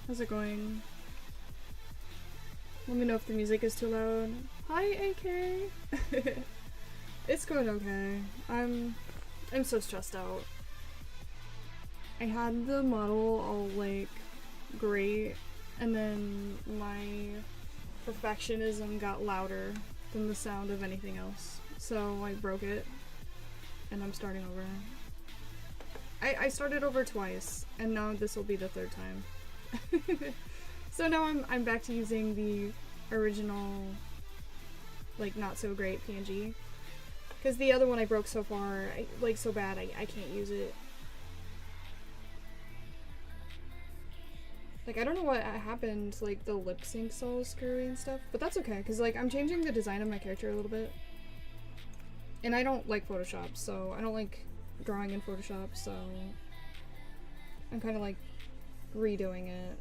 How's it going? Let me know if the music is too loud. Hi, AK! It's going okay. I'm so stressed out. I had the model all like great, and then my perfectionism got louder than the sound of anything else. So I broke it, and I'm starting over. I started over twice, and now this will be the third time. So now I'm back to using the original, like, not so great PNG. Because the other one I broke so far, like, so bad, I can't use it. Like, I don't know what happened, like, the lip sync's all screwy and stuff, but that's okay, because, like, I'm changing the design of my character a little bit. And I don't like Photoshop, so I don't like drawing in Photoshop, so I'm kind of, like, redoing it.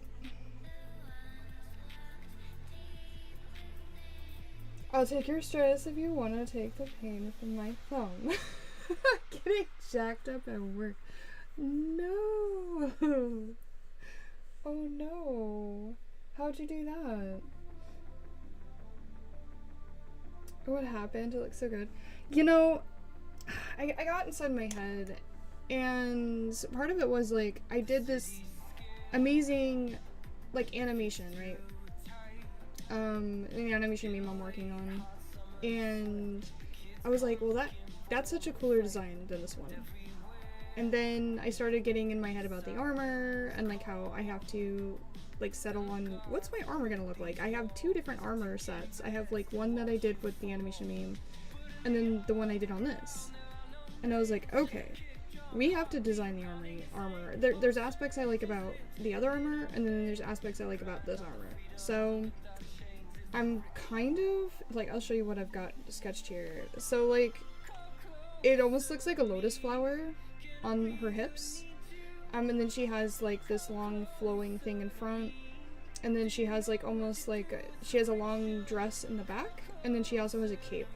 I'll take your stress if you want to take the pain from my thumb. Getting jacked up at work. No! Oh no. How'd you do that? What happened? It looks so good. You know, I got inside my head, and part of it was like, I did this amazing, like, animation, right? The animation meme I'm working on, and I was like, well, that's such a cooler design than this one. And then I started getting in my head about the armor, and like how I have to like settle on what's my armor gonna look like. I have two different armor sets. I have like one that I did with the animation meme, and then the one I did on this. And I was like, okay, we have to design the armor. There's aspects I like about the other armor, and then there's aspects I like about this armor. So I'm kind of, like, I'll show you what I've got sketched here. So, like, it almost looks like a lotus flower on her hips. And then she has, like, this long flowing thing in front. And then she has, like, almost like, she has a long dress in the back. And then she also has a cape.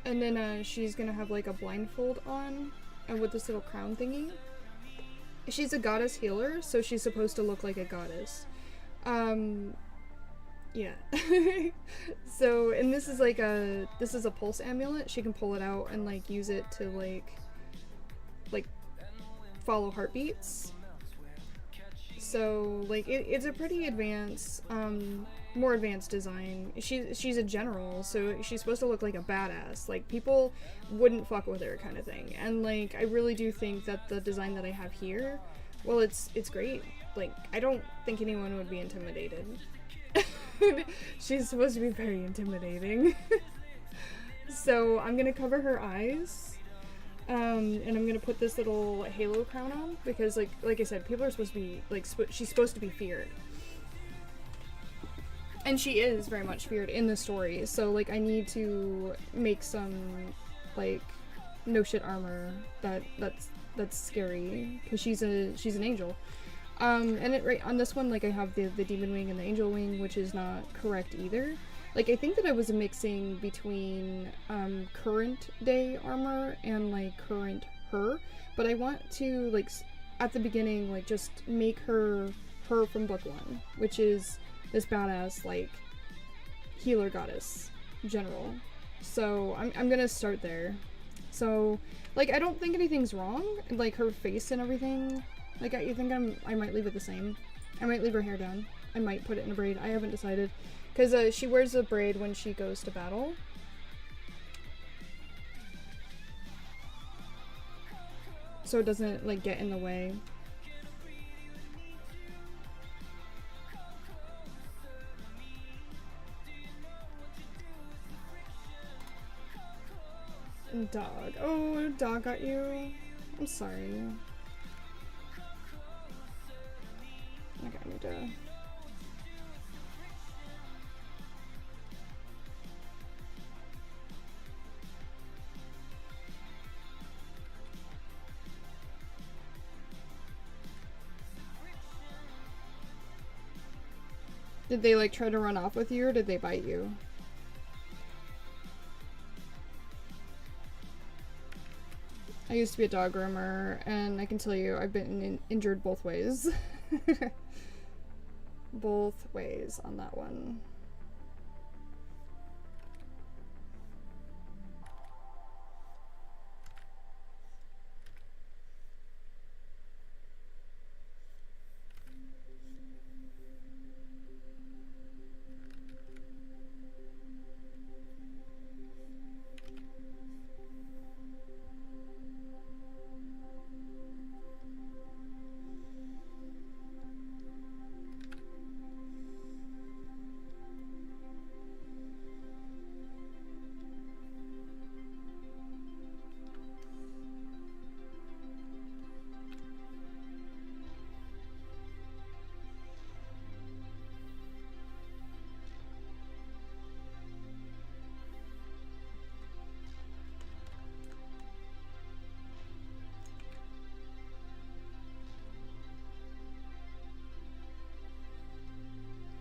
And then, she's gonna have, like, a blindfold on. And with this little crown thingy. She's a goddess healer, so she's supposed to look like a goddess. Yeah. So, and this is like this is a pulse amulet. She can pull it out and like use it to like follow heartbeats. So like it's a pretty advanced, more advanced design. She's a general, so she's supposed to look like a badass. Like people wouldn't fuck with her kind of thing. And like I really do think that the design that I have here, well, it's great. Like I don't think anyone would be intimidated. She's supposed to be very intimidating. So I'm gonna cover her eyes, and I'm gonna put this little halo crown on because, like I said, people are supposed to be like she's supposed to be feared, and she is very much feared in the story. So like I need to make some like no shit armor that's scary because she's an angel. And right on this one, like I have the demon wing and the angel wing, which is not correct either. Like I think that I was mixing between current day armor and like current her, but I want to like at the beginning like just make her from book one, which is this badass like healer goddess general. So I'm gonna start there. So like I don't think anything's wrong, like her face and everything. Like, I think I might leave it the same. I might leave her hair down. I might put it in a braid. I haven't decided. Because she wears a braid when she goes to battle. So it doesn't, like, get in the way. Dog. Oh, dog got you. I'm sorry. Okay, I need to... Did they, like, try to run off with you, or did they bite you? I used to be a dog groomer, and I can tell you I've been injured both ways. both ways on that one.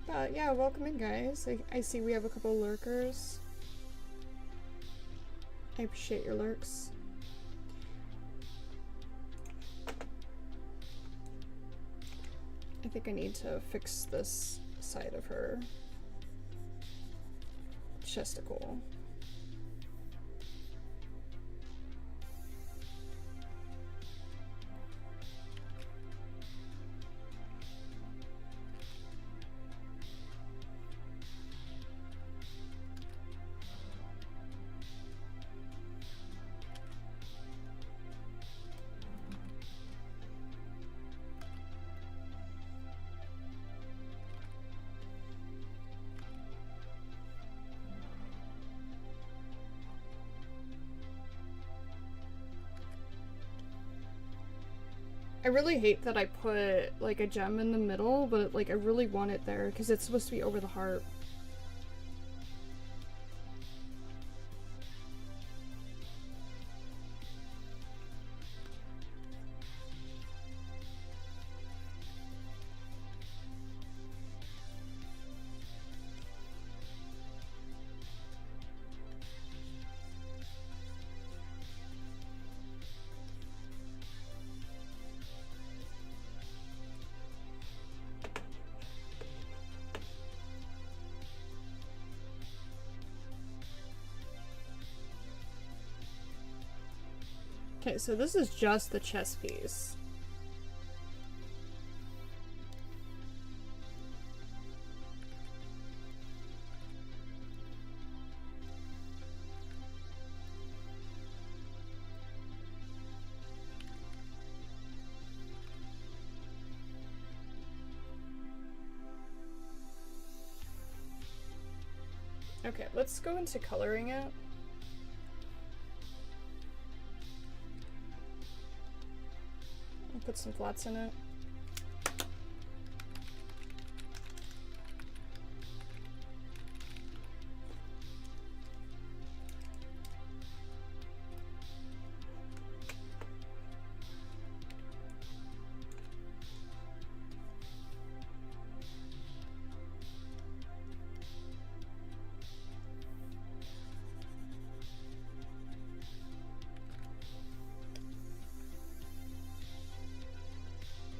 But yeah, welcome in, guys. I see we have a couple lurkers. I appreciate your lurks. I think I need to fix this side of her chesticle. I really hate that I put like a gem in the middle, but like I really want it there because it's supposed to be over the heart. Okay, so this is just the chest piece. Okay, let's go into coloring it. I'll put some flats in it.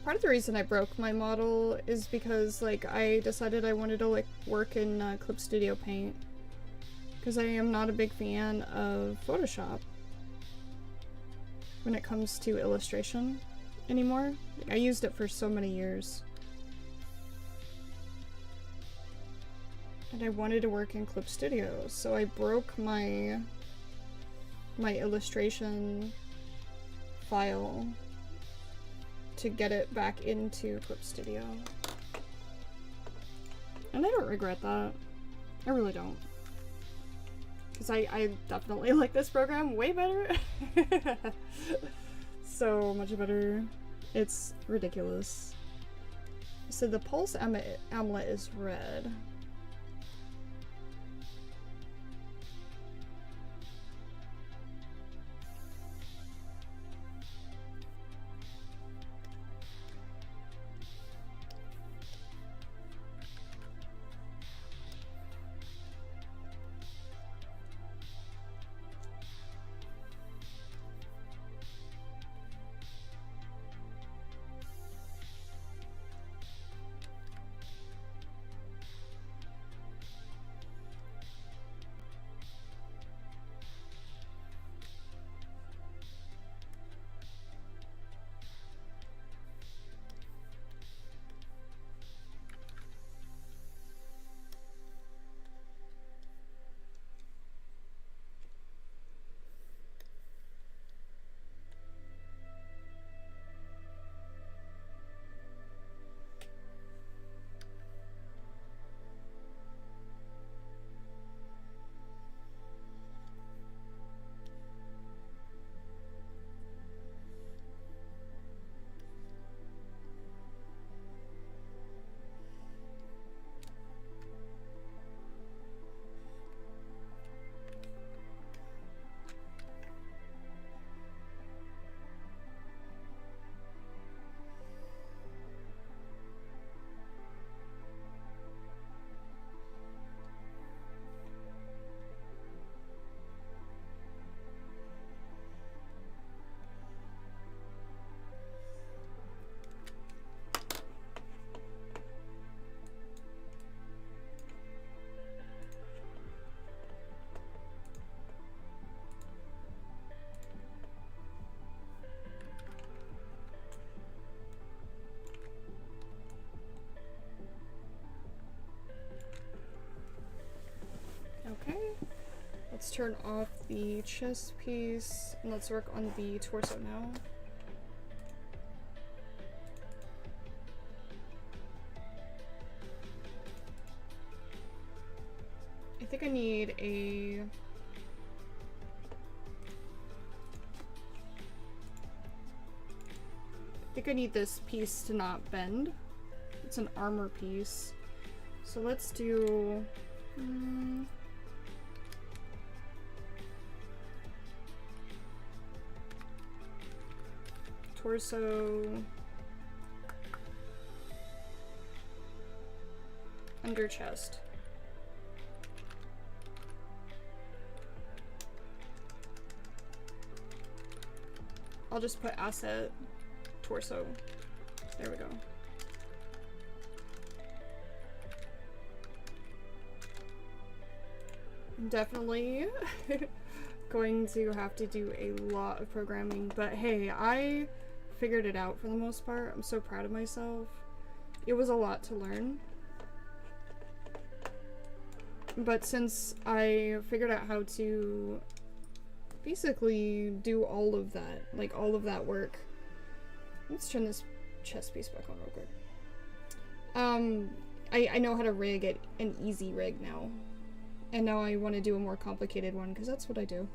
Part of the reason I broke my model is because like I decided I wanted to like work in Clip Studio Paint because I am not a big fan of Photoshop when it comes to illustration anymore. I used it for so many years and I wanted to work in Clip Studio, so I broke my illustration file to get it back into Clip Studio. And I don't regret that. I really don't. Because I definitely like this program way better. So much better. It's ridiculous. So the pulse amulet is red. turn off the chest piece and let's work on the torso now. I think I need a... I think I need this piece to not bend. It's an armor piece. So let's do... torso... under chest. I'll just put asset torso. There we go. I'm definitely going to have to do a lot of programming, but hey, I figured it out for the most part. I'm so proud of myself. It was a lot to learn. But since I figured out how to basically do all of that, like all of that work. Let's turn this chest piece back on real quick. I know how to rig it, an easy rig now. And now I want to do a more complicated one, because that's what I do.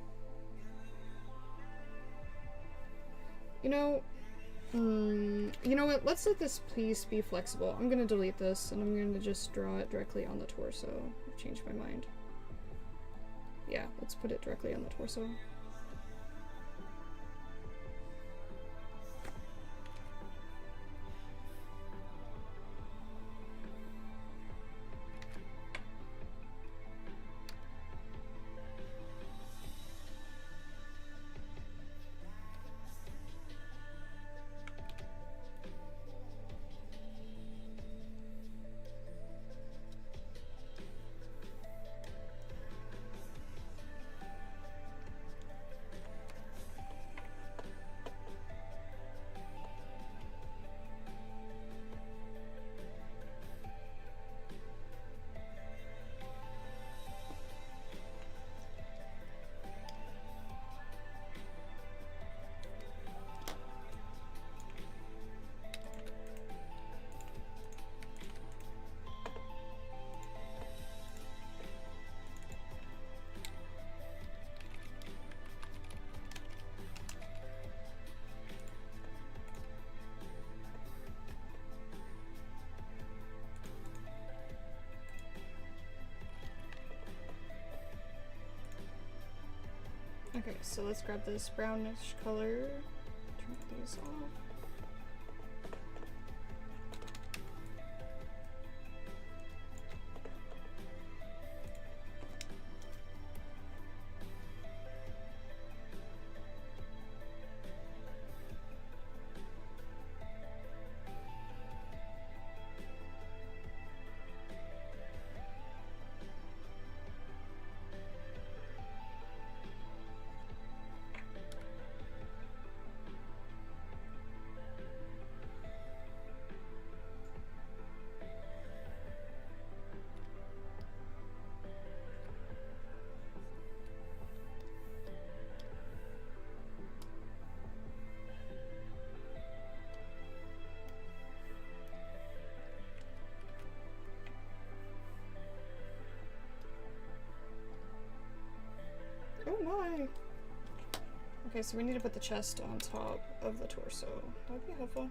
You know what, let's let this piece be flexible. I'm gonna delete this, and I'm gonna just draw it directly on the torso. I've changed my mind. Yeah, let's put it directly on the torso. Okay, so let's grab this brownish color, turn these off. Oh my! Okay, so we need to put the chest on top of the torso. That would be helpful.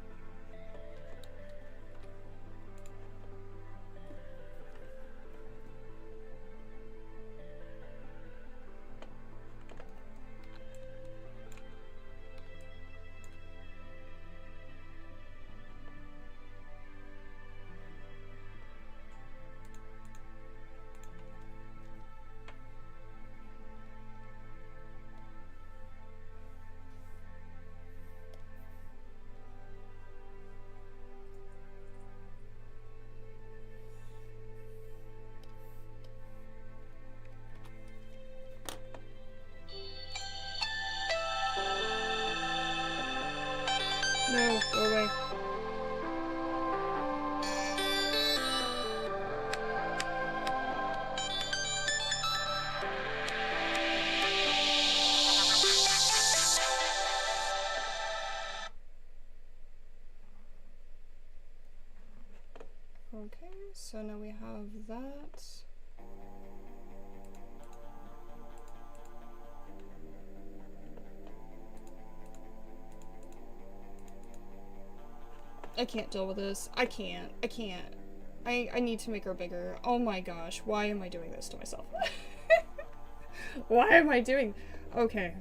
No, go away. Okay, so now we have that. I can't deal with this. I can't. I need to make her bigger. Oh my gosh, why am I doing this to myself? Why am I doing... Okay.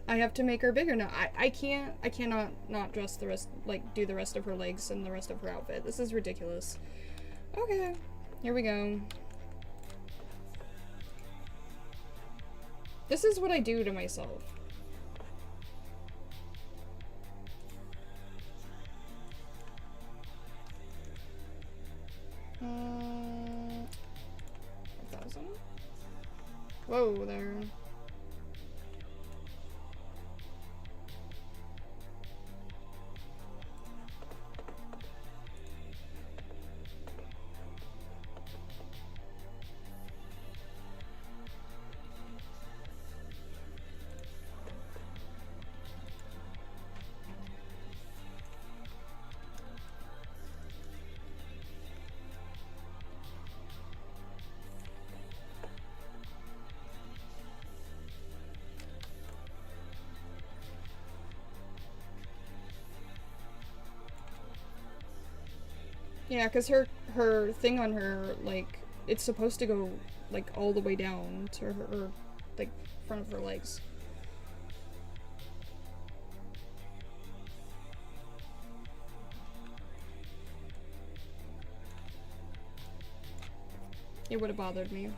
I have to make her bigger now. I cannot not dress the rest, like, do the rest of her legs and the rest of her outfit. This is ridiculous. Okay. Here we go. This is what I do to myself. $1,000? Whoa there. Yeah, because her thing on her, like, it's supposed to go, like, all the way down to her, like, front of her legs. It would have bothered me.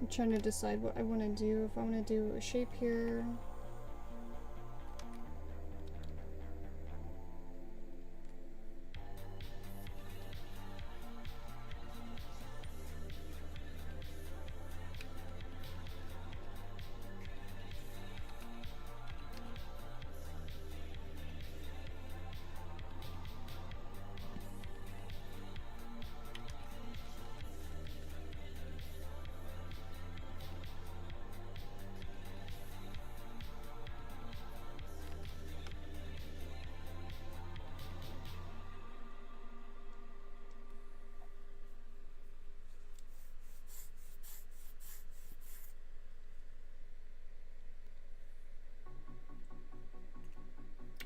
I'm trying to decide what I want to do. If I want to do a shape here.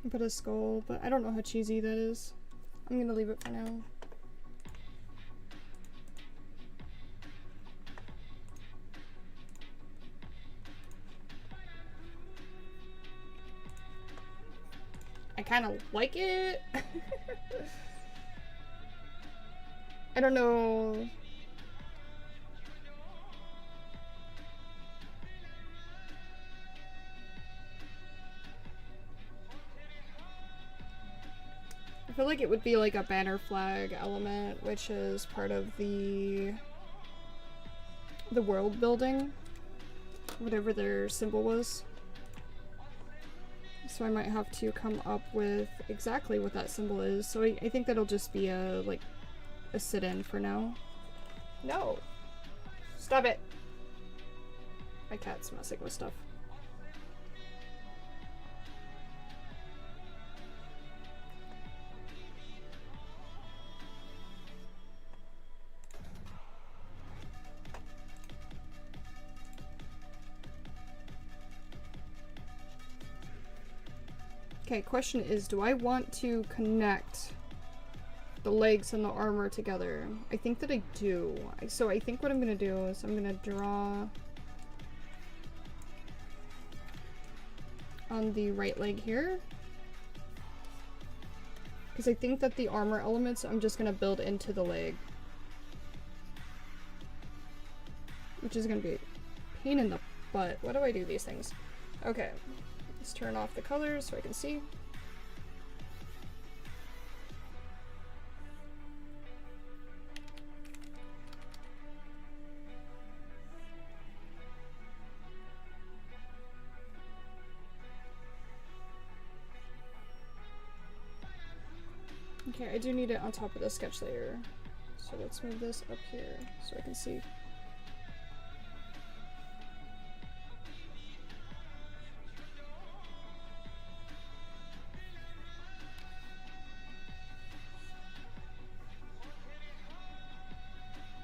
Put a skull, but I don't know how cheesy that is. I'm gonna leave it for now. I kind of like it. I don't know. I feel like it would be like a banner flag element, which is part of the world building, whatever their symbol was. So I might have to come up with exactly what that symbol is. So I think that'll just be a sit-in for now. No! Stop it! My cat's messing with stuff. Okay, question is, do I want to connect the legs and the armor together. I think that I do. So I think what I'm gonna do is I'm gonna draw on the right leg here. Because I think that the armor elements I'm just gonna build into the leg. Which is gonna be a pain in the butt. Why do I do these things? Okay, let's turn off the colors so I can see. Okay, I do need it on top of the sketch layer. So let's move this up here so I can see.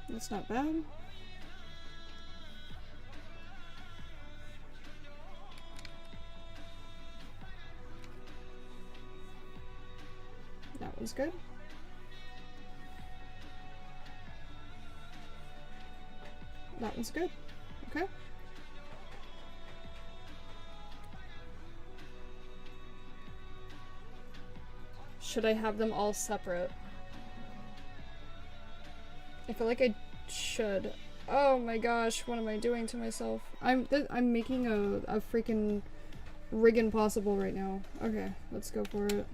That's not bad. That one's good. That one's good. Okay. Should I have them all separate? I feel like I should. Oh my gosh, what am I doing to myself? I'm making a freaking rig impossible right now. Okay, let's go for it.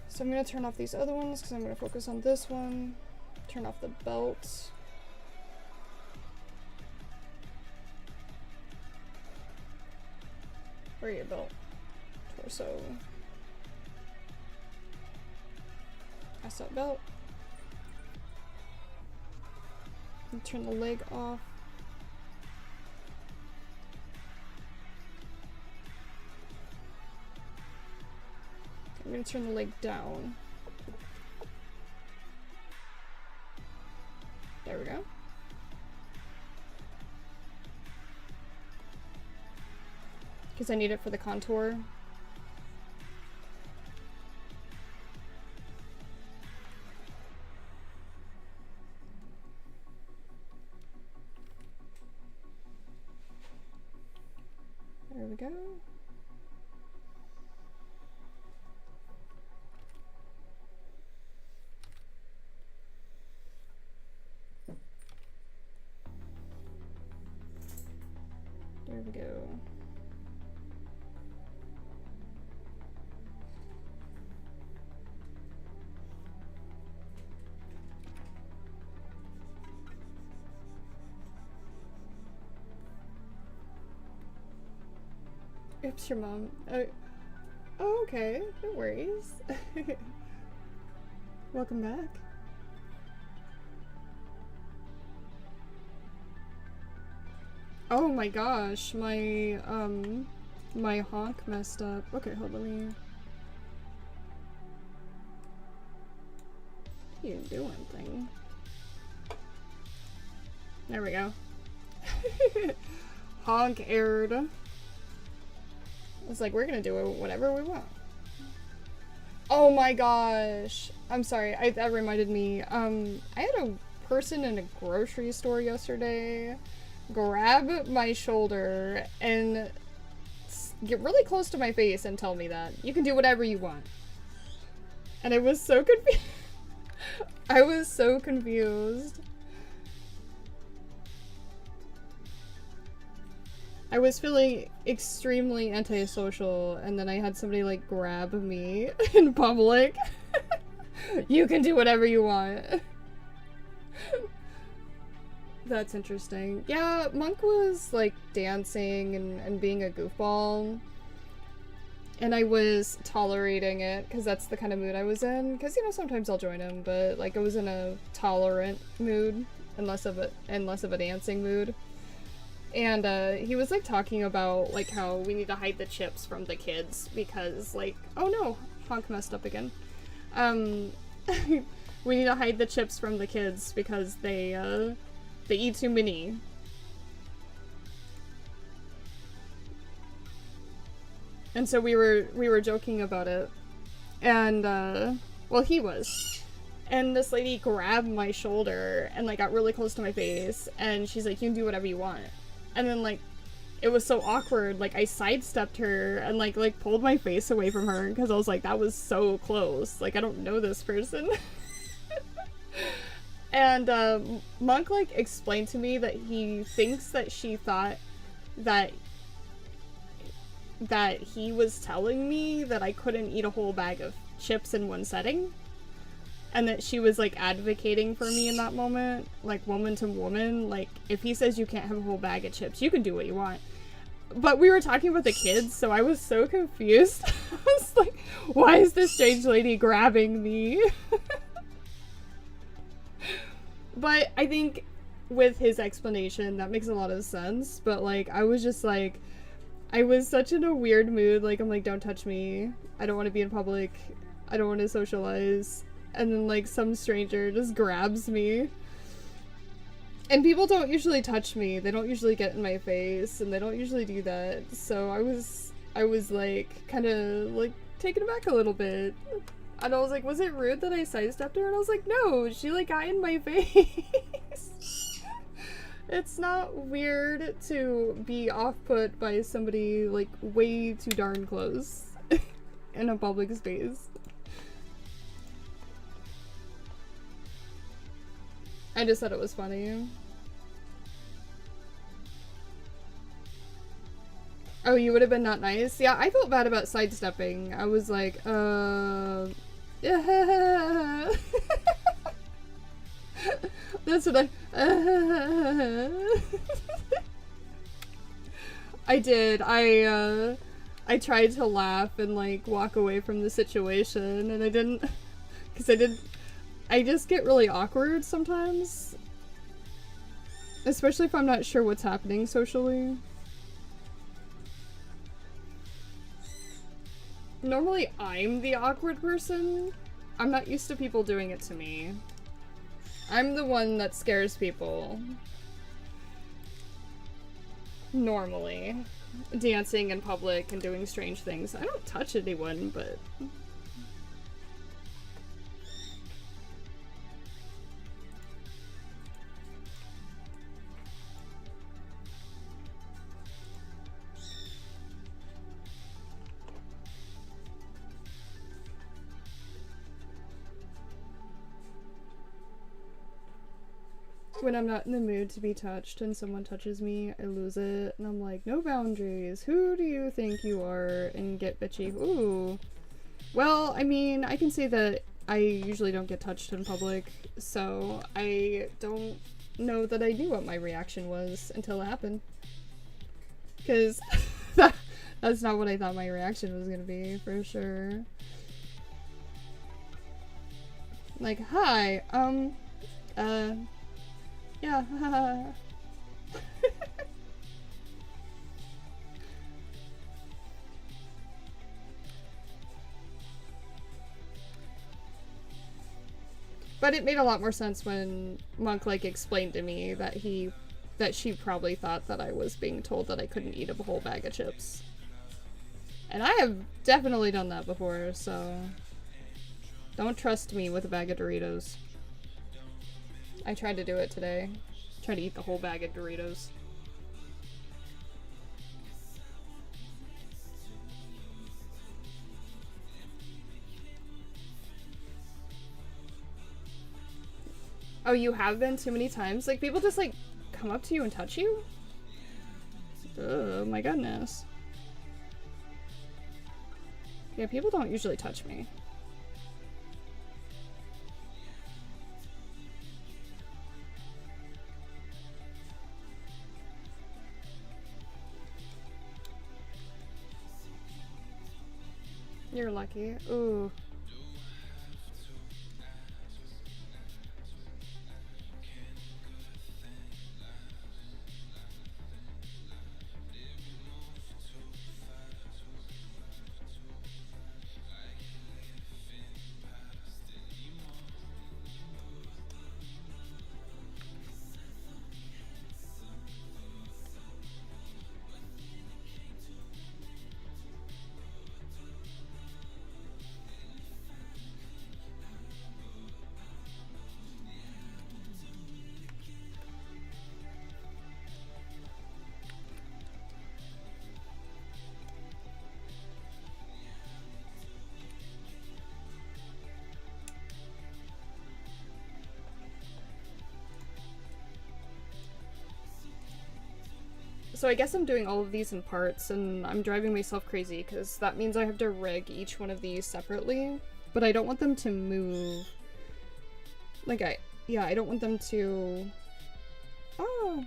So I'm gonna turn off these other ones because I'm gonna focus on this one. Turn off the belt. Where are your belt? Torso. Pass that belt. And turn the leg off. I'm gonna turn the leg down. There we go. Because I need it for the contour. There we go. There we go. Oops, your mom. Oh, okay. No worries. Welcome back. Oh my gosh, my honk messed up. Okay, hold on, let me... What are you doing, thing? There we go. Honk aired. It's like, we're gonna do whatever we want. Oh my gosh. I'm sorry, that reminded me. I had a person in a grocery store yesterday grab my shoulder and get really close to my face and tell me that you can do whatever you want. And I was so confused. I was so confused. I was feeling extremely antisocial, and then I had somebody like grab me in public. You can do whatever you want. That's interesting. Yeah, Monk was like dancing and being a goofball. And I was tolerating it, because that's the kind of mood I was in. Because, you know, sometimes I'll join him, but like I was in a tolerant mood, and less of a dancing mood. And he was like talking about like how we need to hide the chips from the kids because like, oh no, Honk messed up again. We need to hide the chips from the kids because they eat too many. And so we were joking about it. And, well, he was. And this lady grabbed my shoulder and, like, got really close to my face, and she's like, you can do whatever you want. And then, like, it was so awkward, like, I sidestepped her and, like, pulled my face away from her, because I was like, that was so close. Like, I don't know this person. And, Monk, like, explained to me that he thinks that she thought that he was telling me that I couldn't eat a whole bag of chips in one setting. And that she was, like, advocating for me in that moment, like, woman to woman. Like, if he says you can't have a whole bag of chips, you can do what you want. But we were talking about the kids, so I was so confused. I was like, why is this strange lady grabbing me? But I think with his explanation, that makes a lot of sense. But, like, I was just like, I was such in a weird mood. Like, I'm like, don't touch me. I don't want to be in public. I don't want to socialize. And then, like, some stranger just grabs me. And people don't usually touch me. They don't usually get in my face, and they don't usually do that. So I was like, kind of, like, taken aback a little bit. And I was like, was it rude that I sidestepped her? And I was like, no, she, like, got in my face. It's not weird to be off-put by somebody, like, way too darn close in a public space. I just thought it was funny. Oh, you would have been not nice? Yeah, I felt bad about sidestepping. I was like, yeah. That's what I did. I tried to laugh and, like, walk away from the situation, and I didn't, because I just get really awkward sometimes. Especially if I'm not sure what's happening socially. Normally I'm the awkward person. I'm not used to people doing it to me. I'm the one that scares people. Normally. Dancing in public and doing strange things. I don't touch anyone, but... When I'm not in the mood to be touched and someone touches me, I lose it. And I'm like, no boundaries. Who do you think you are? And get bitchy. Ooh. Well, I mean, I can say that I usually don't get touched in public, so I don't know that I knew what my reaction was until it happened. Because that's not what I thought my reaction was gonna be, for sure. Like, hi, yeah, But it made a lot more sense when Monk, like, explained to me that she probably thought that I was being told that I couldn't eat a whole bag of chips. And I have definitely done that before, so don't trust me with a bag of Doritos. I tried to do it today. Tried to eat the whole bag of Doritos. Oh, you have been too many times? Like, people just, like, come up to you and touch you? Oh my goodness. Yeah, people don't usually touch me. You're lucky. Ooh. so I guess I'm doing all of these in parts, and I'm driving myself crazy, because that means I have to rig each one of these separately, but I don't want them to move. Like, I don't want them to... Oh!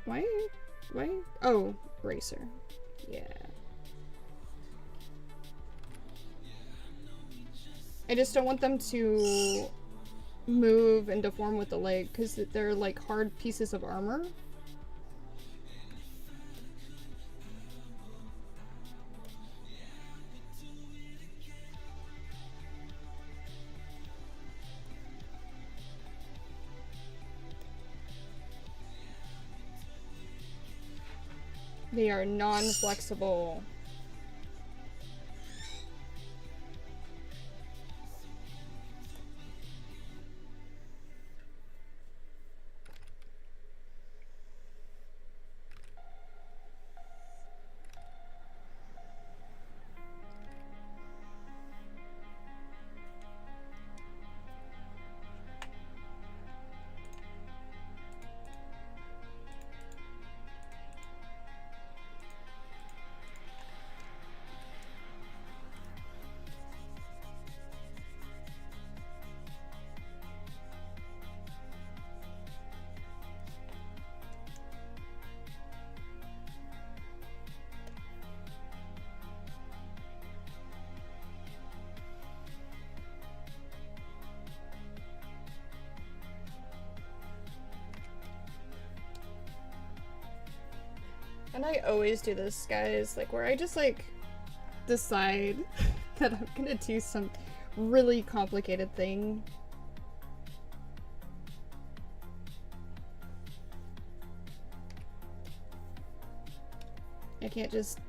Why? Oh, racer. Yeah. I just don't want them to move and deform with the leg, because they're like hard pieces of armor. They are non-flexible. And I always do this, guys, like, where I just, like, decide that I'm gonna do some really complicated thing. I can't just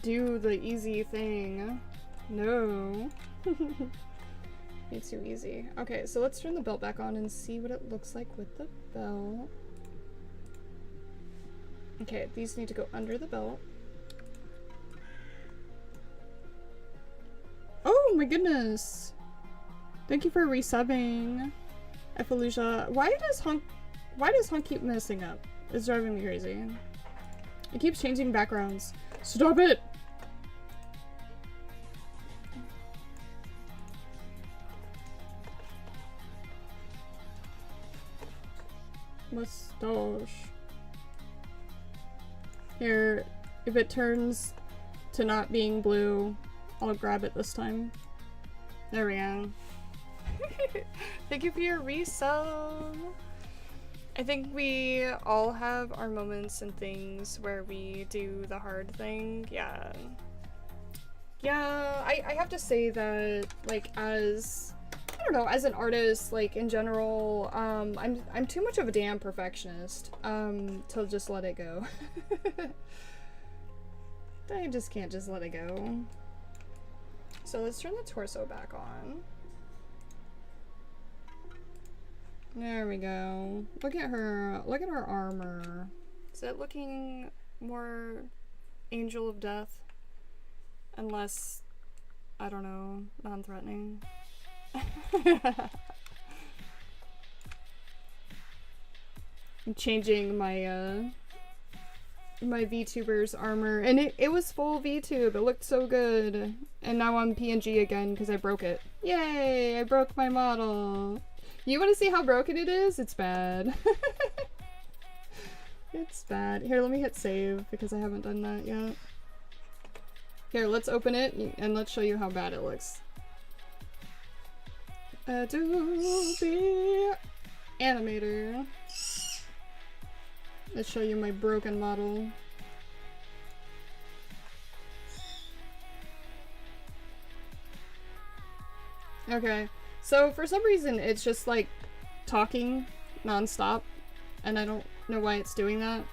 do the easy thing. No. It's too easy. Okay, so let's turn the belt back on and see what it looks like with the belt. Okay, these need to go under the belt. Oh my goodness! Thank you for resubbing, Efalusia. Why does Honk keep messing up? It's driving me crazy. It keeps changing backgrounds. Stop it! Mustache. Here, if it turns to not being blue, I'll grab it this time. There we go. Thank you for your resub. I think we all have our moments and things where we do the hard thing. Yeah. Yeah, I have to say that, like, as, I don't know, as an artist, like, in general, I'm too much of a damn perfectionist, to just let it go. I just can't just let it go. So let's turn the torso back on. There we go. Look at her armor. Is it looking more Angel of Death? Unless, I don't know, non-threatening. I'm changing my my VTuber's armor, and it was full VTube. It looked so good. And now I'm PNG again because I broke it. Yay! I broke my model. You want to see how broken it is? It's bad. It's bad. Here, let me hit save because I haven't done that yet. Here, let's open it and let's show you how bad it looks. Adobe Animator. Let's show you my broken model. Okay, so for some reason it's just like talking non-stop, and I don't know why it's doing that.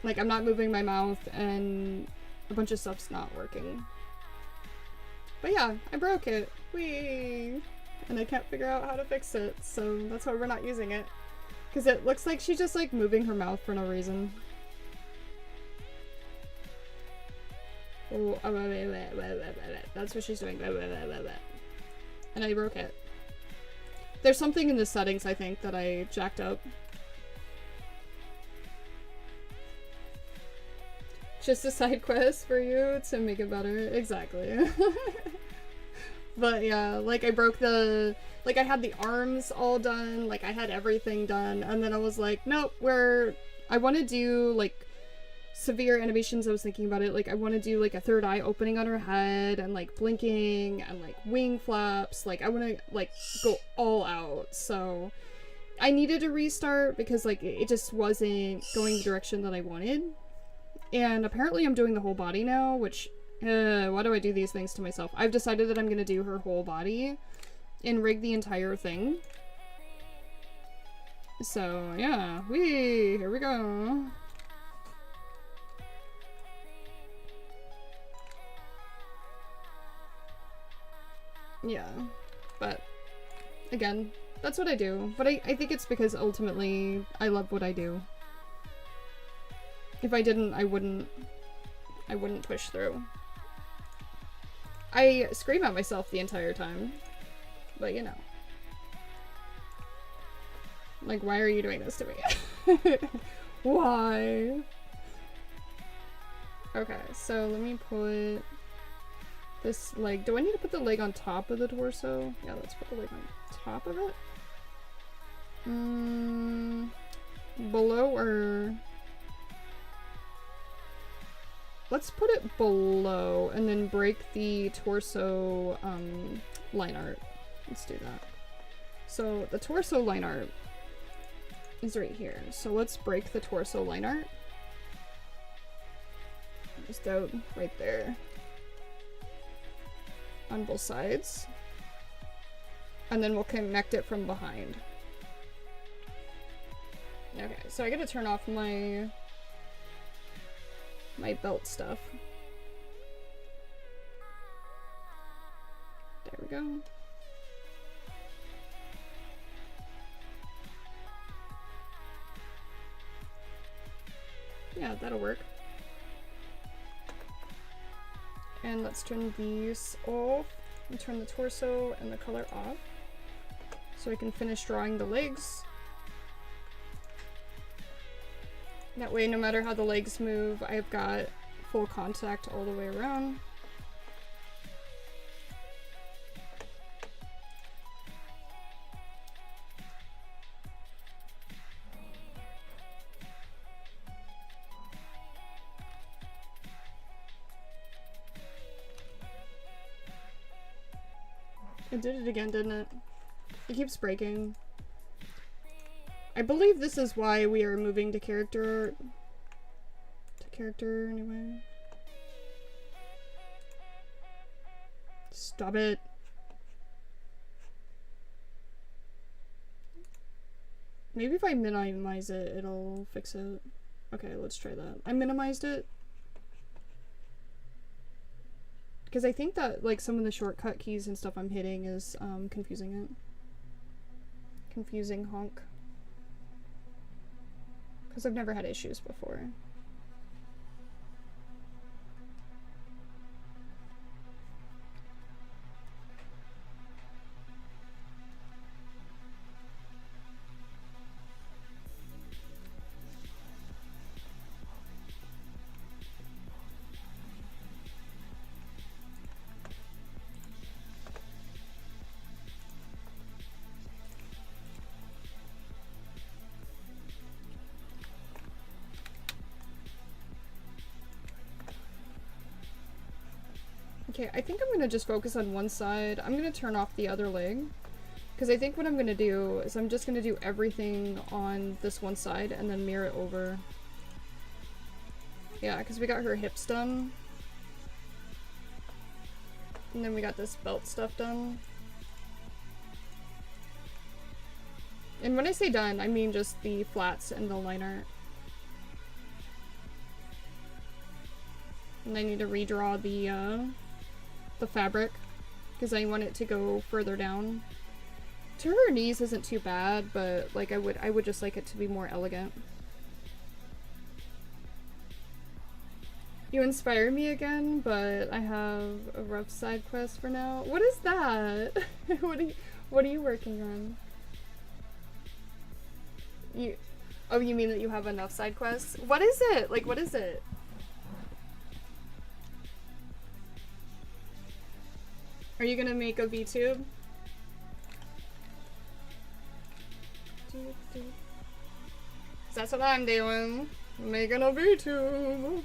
Like, I'm not moving my mouth and a bunch of stuff's not working. But yeah, I broke it. Whee! And I can't figure out how to fix it, so that's why we're not using it. Because it looks like she's just like moving her mouth for no reason. Oh, that's what she's doing. And I broke it. There's something in the settings, I think, that I jacked up. Just a side quest for you to make it better. Exactly. But yeah, like I broke the, like I had the arms all done, like I had everything done, and then I was like, nope, I want to do like severe animations. I was thinking about it, like I want to do like a third eye opening on her head and like blinking and like wing flaps. Like I want to like go all out. So I needed to restart because like it just wasn't going the direction that I wanted. And apparently I'm doing the whole body now, which why do I do these things to myself? I've decided that I'm gonna do her whole body and rig the entire thing. So yeah, here we go. Yeah, but again, that's what I do. But I think it's because ultimately I love what I do. If I didn't, I wouldn't push through. I scream at myself the entire time, but you know. Like, why are you doing this to me? Why? Okay, so let me put this leg. Do I need to put the leg on top of the torso? Yeah, let's put the leg on top of it. Below or... Let's put it below and then break the torso line art. Let's do that. So the torso line art is right here. So let's break the torso line art. Just out right there. On both sides. And then we'll connect it from behind. Okay, so I gotta turn off my belt stuff. There we go. Yeah, that'll work. And let's turn these off and turn the torso and the color off so I can finish drawing the legs. That way, no matter how the legs move, I've got full contact all the way around. It did it again, didn't it? It keeps breaking. I believe this is why we are moving to character. Anyway. Stop it. Maybe if I minimize it, it'll fix it. Okay, let's try that. I minimized it. Because I think that, like, some of the shortcut keys and stuff I'm hitting is, confusing it. Confusing honk. Because I've never had issues before. Okay, I think I'm gonna just focus on one side. I'm gonna turn off the other leg. Because I think what I'm gonna do is I'm just gonna do everything on this one side and then mirror it over. Yeah, because we got her hips done. And then we got this belt stuff done. And when I say done, I mean just the flats and the line art. And I need to redraw the fabric because I want it to go further down. To her knees isn't too bad, but like I would just like it to be more elegant. You inspire me again, but I have a rough side quest for now. What is that? What are you working on? Oh, you mean that you have enough side quests? What is it? Like, what is it? Are you gonna make a VTube? That's what I'm doing. Making a VTube.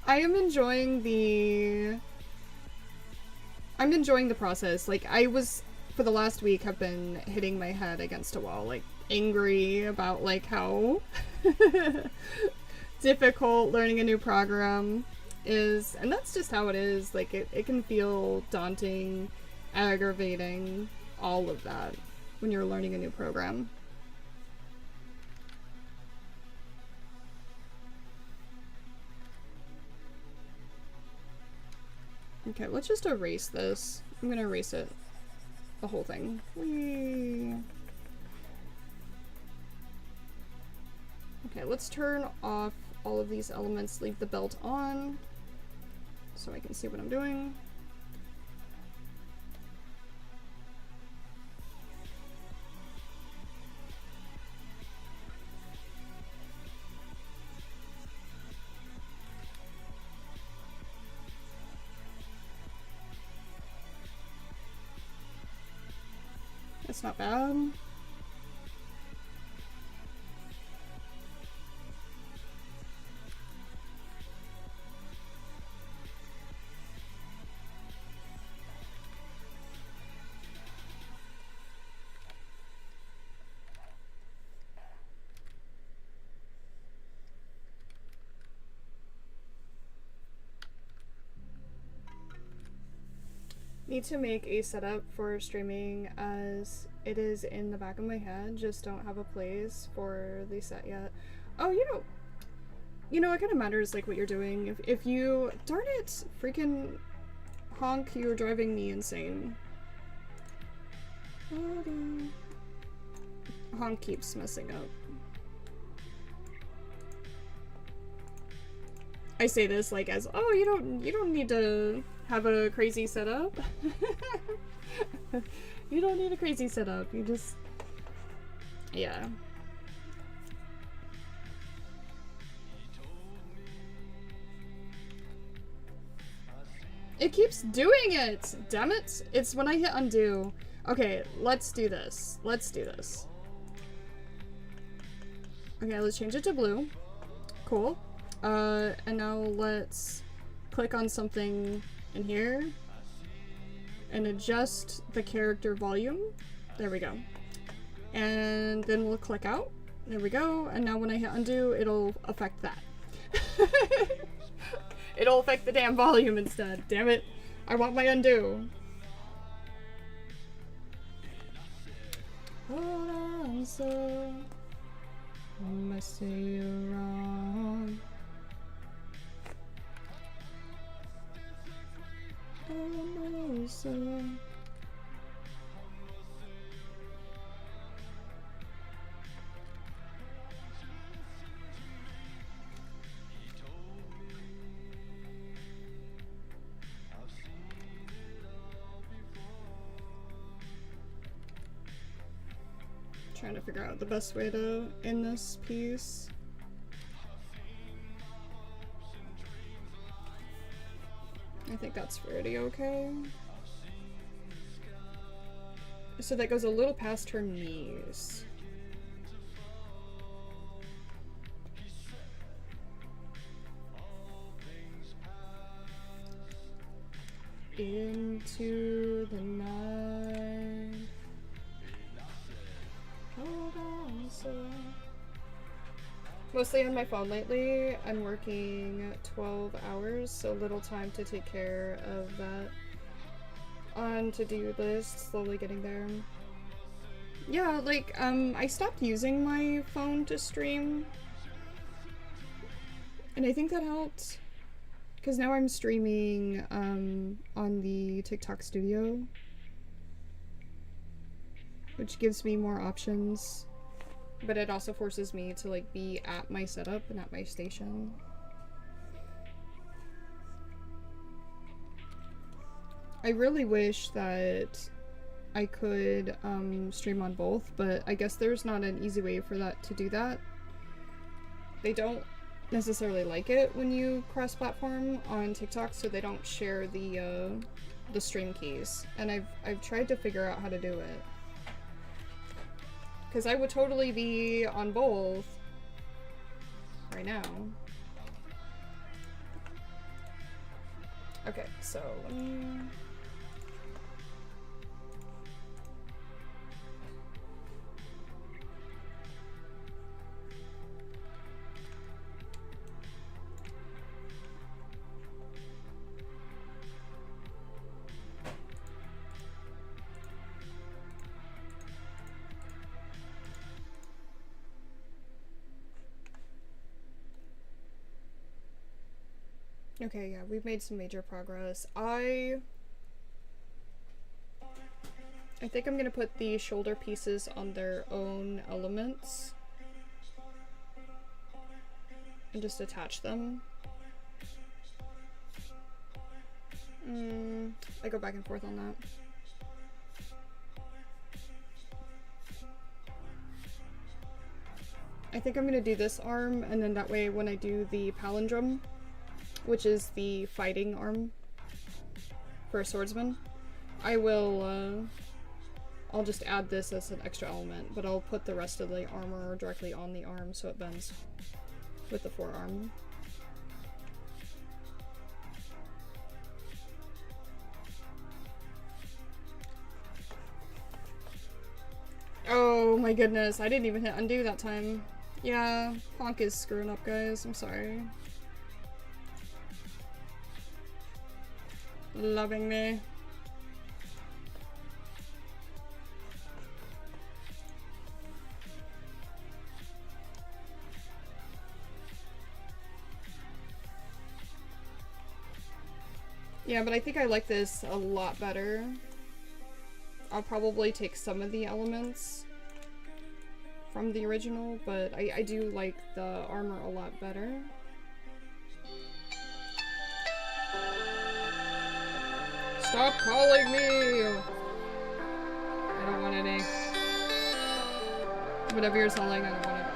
I'm enjoying the process. Like, I was, for the last week, have been hitting my head against a wall, like, angry about, like, how difficult learning a new program is. And that's just how it is. Like, it can feel daunting, aggravating, all of that when you're learning a new program. Okay, let's just erase this. I'm gonna erase it. The whole thing. Whee! Okay, let's turn off all of these elements, leave the belt on, so I can see what I'm doing. That's not bad. Need to make a setup for streaming, as it is in the back of my head, just don't have a place for the set yet. Oh, you know, it kind of matters, like, what you're doing. If you, darn it, freaking honk, you're driving me insane. Honk keeps messing up. I say this like as, oh, you don't need to have a crazy setup. You don't need a crazy setup. You just, yeah. It keeps doing it! Damn it! It's when I hit undo. Okay, let's do this. Let's do this. Okay, let's change it to blue. Cool. And now let's click on something in here and adjust the character volume. There we go. And then we'll click out. There we go. And now when I hit undo, it'll affect that. It'll affect the damn volume instead. Damn it. I want my undo. Hold on, so I say you're wrong. Oh, so trying to figure out the best way to end this piece. I think that's pretty okay. So that goes a little past her knees. Into the night. Hold on, so mostly on my phone lately. I'm working 12 hours, so little time to take care of that. On to-do list, slowly getting there. Yeah, like, I stopped using my phone to stream, and I think that helped, because now I'm streaming, on the TikTok studio, which gives me more options. But it also forces me to, like, be at my setup and at my station. I really wish that I could stream on both, but I guess there's not an easy way for that to do that. They don't necessarily like it when you cross-platform on TikTok, so they don't share the stream keys. And I've tried to figure out how to do it. Because I would totally be on both right now. Okay, so let me... Okay, yeah, we've made some major progress. I think I'm gonna put the shoulder pieces on their own elements and just attach them. I go back and forth on that. I think I'm gonna do this arm, and then that way when I do the palindrome, which is the fighting arm for a swordsman, I will, I'll just add this as an extra element, but I'll put the rest of the armor directly on the arm so it bends with the forearm. Oh my goodness, I didn't even hit undo that time. Yeah, Honk is screwing up, guys. I'm sorry. Loving me. Yeah, but I think I like this a lot better. I'll probably take some of the elements from the original, but I do like the armor a lot better. Stop calling me! I don't want any. Whatever you're selling, I don't want it.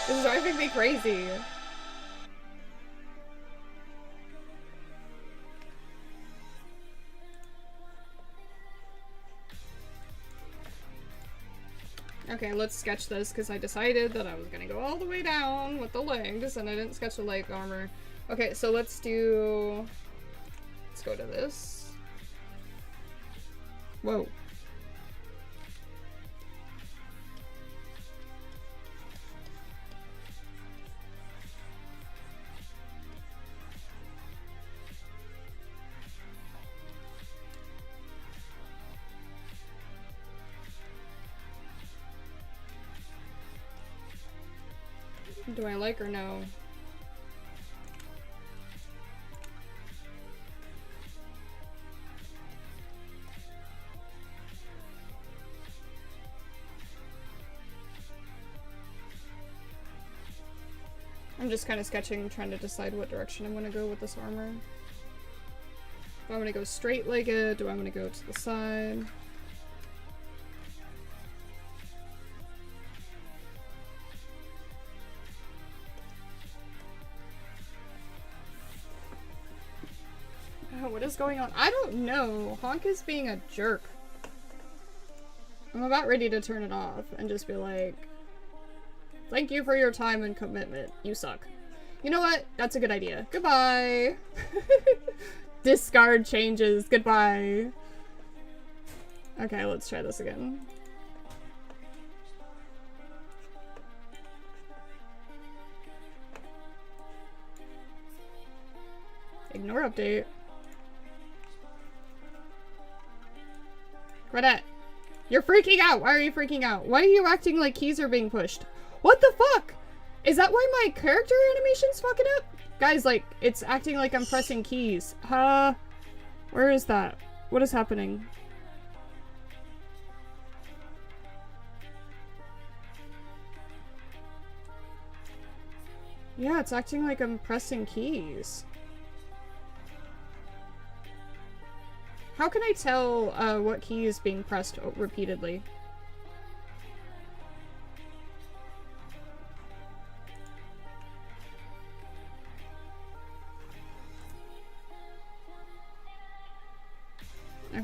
This is driving me crazy. Okay, let's sketch this, because I decided that I was gonna go all the way down with the legs, and I didn't sketch the leg armor. Okay, so let's go to this. Whoa. Do I like or no? I'm just kind of sketching, trying to decide what direction I'm gonna go with this armor. Do I want to go straight-legged? Do I want to go to the side? What is going on? I don't know. Honk is being a jerk. I'm about ready to turn it off and just be like, thank you for your time and commitment. You suck. You know what? That's a good idea. Goodbye. Discard changes. Goodbye. Okay, let's try this again. Ignore update. Credit. You're freaking out. Why are you freaking out? Why are you acting like keys are being pushed? What the fuck? Is that why my character animation's fucking up? Guys, like, it's acting like I'm pressing keys. Where is that? What is happening? Yeah, it's acting like I'm pressing keys. How can I tell what key is being pressed repeatedly?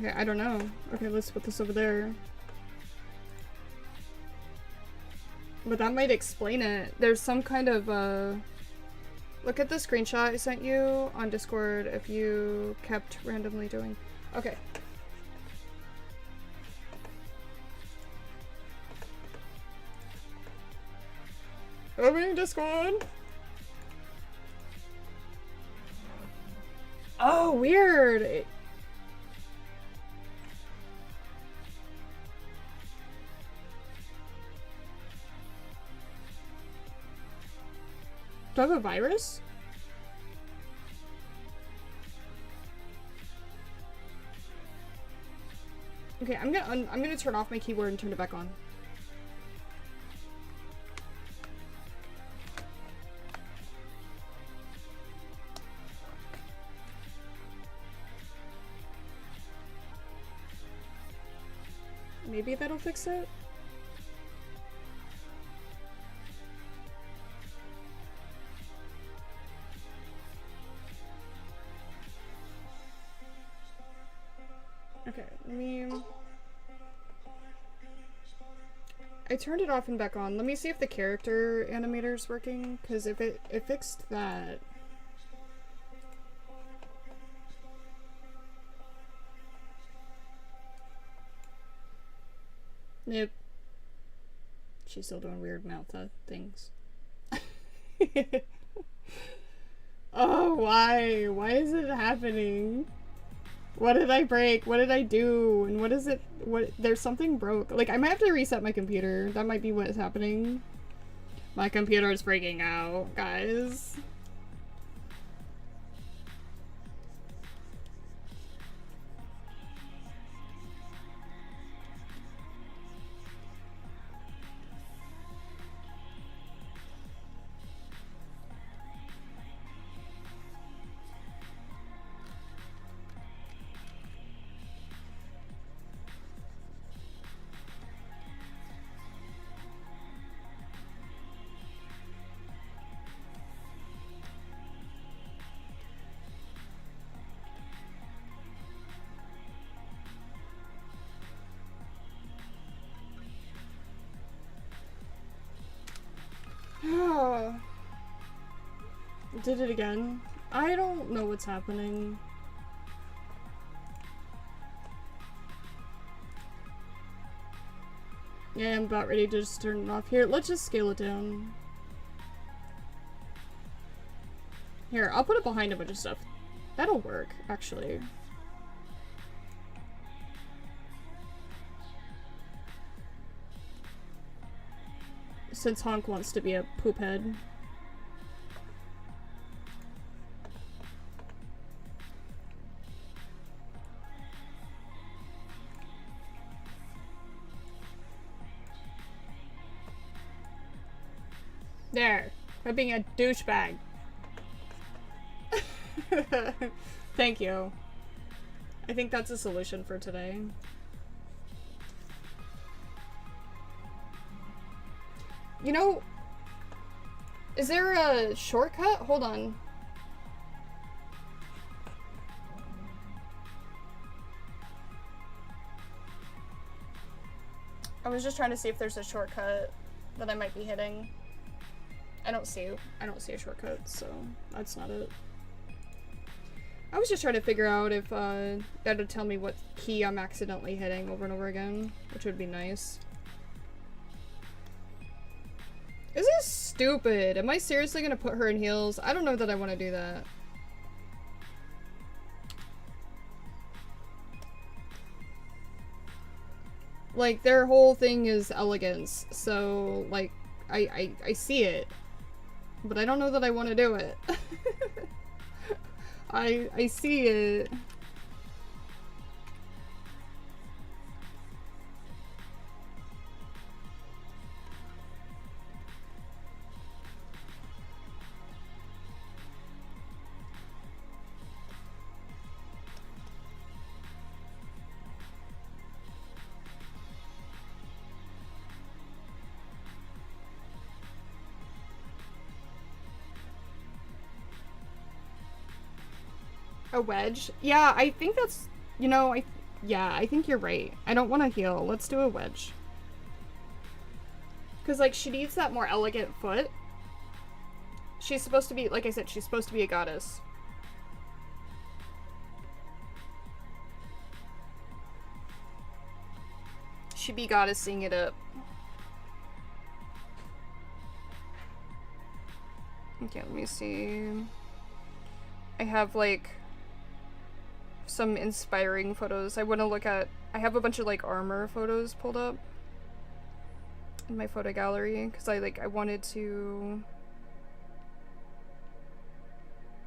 Okay, I don't know. Okay, let's put this over there. But that might explain it. There's some kind of, look at the screenshot I sent you on Discord if you kept randomly doing... Okay. Opening Discord! Oh, weird! Do I have a virus? Okay, I'm gonna turn off my keyboard and turn it back on. Maybe that'll fix it? Okay, let me... I turned it off and back on. Let me see if the character animator's working, because if it fixed that... Nope. She's still doing weird mouth things. Oh, why? Why is it happening? What did I break? What did I do? And what is it? What? There's something broke. Like, I might have to reset my computer. That might be what is happening. My computer is freaking out, guys. Did it again. I don't know what's happening. Yeah, I'm about ready to just turn it off. Here, let's just scale it down. Here, I'll put it behind a bunch of stuff. That'll work, actually. Since Honk wants to be a poop head. There. For being a douchebag. Thank you. I think that's a solution for today. You know, is there a shortcut? Hold on. I was just trying to see if there's a shortcut that I might be hitting. I don't see a shortcut, so that's not it. I was just trying to figure out if that would tell me what key I'm accidentally hitting over and over again, which would be nice. This is stupid. Am I seriously gonna put her in heels? I don't know that I want to do that. Like, their whole thing is elegance, so, like, I see it. But I don't know that I want to do it. I see it. A wedge? Yeah, I think that's, you know, Yeah, I think you're right. I don't want to heal. Let's do a wedge. Because, like, she needs that more elegant foot. She's supposed to be, like I said, she's supposed to be a goddess. She be goddessing it up. Okay, let me see. I have, like, some inspiring photos. I want to look at... I have a bunch of, like, armor photos pulled up in my photo gallery, because I wanted to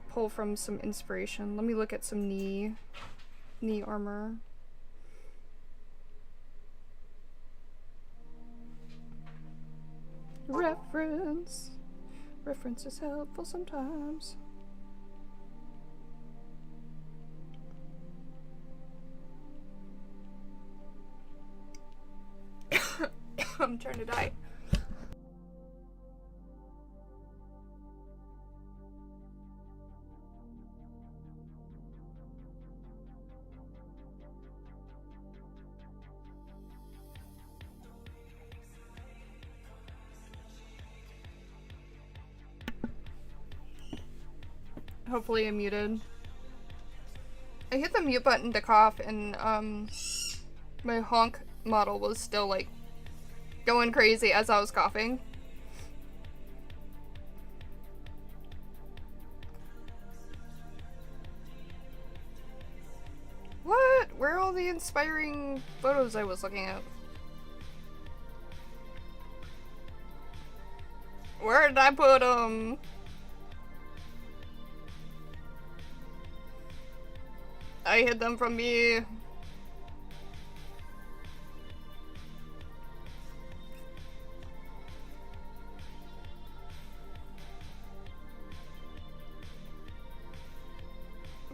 pull from some inspiration. Let me look at some knee armor. Reference is helpful sometimes. I'm trying to die. Hopefully I'm muted. I hit the mute button to cough and my honk model was still like going crazy as I was coughing. What? Where are all the inspiring photos I was looking at? Where did I put them? I hid them from me.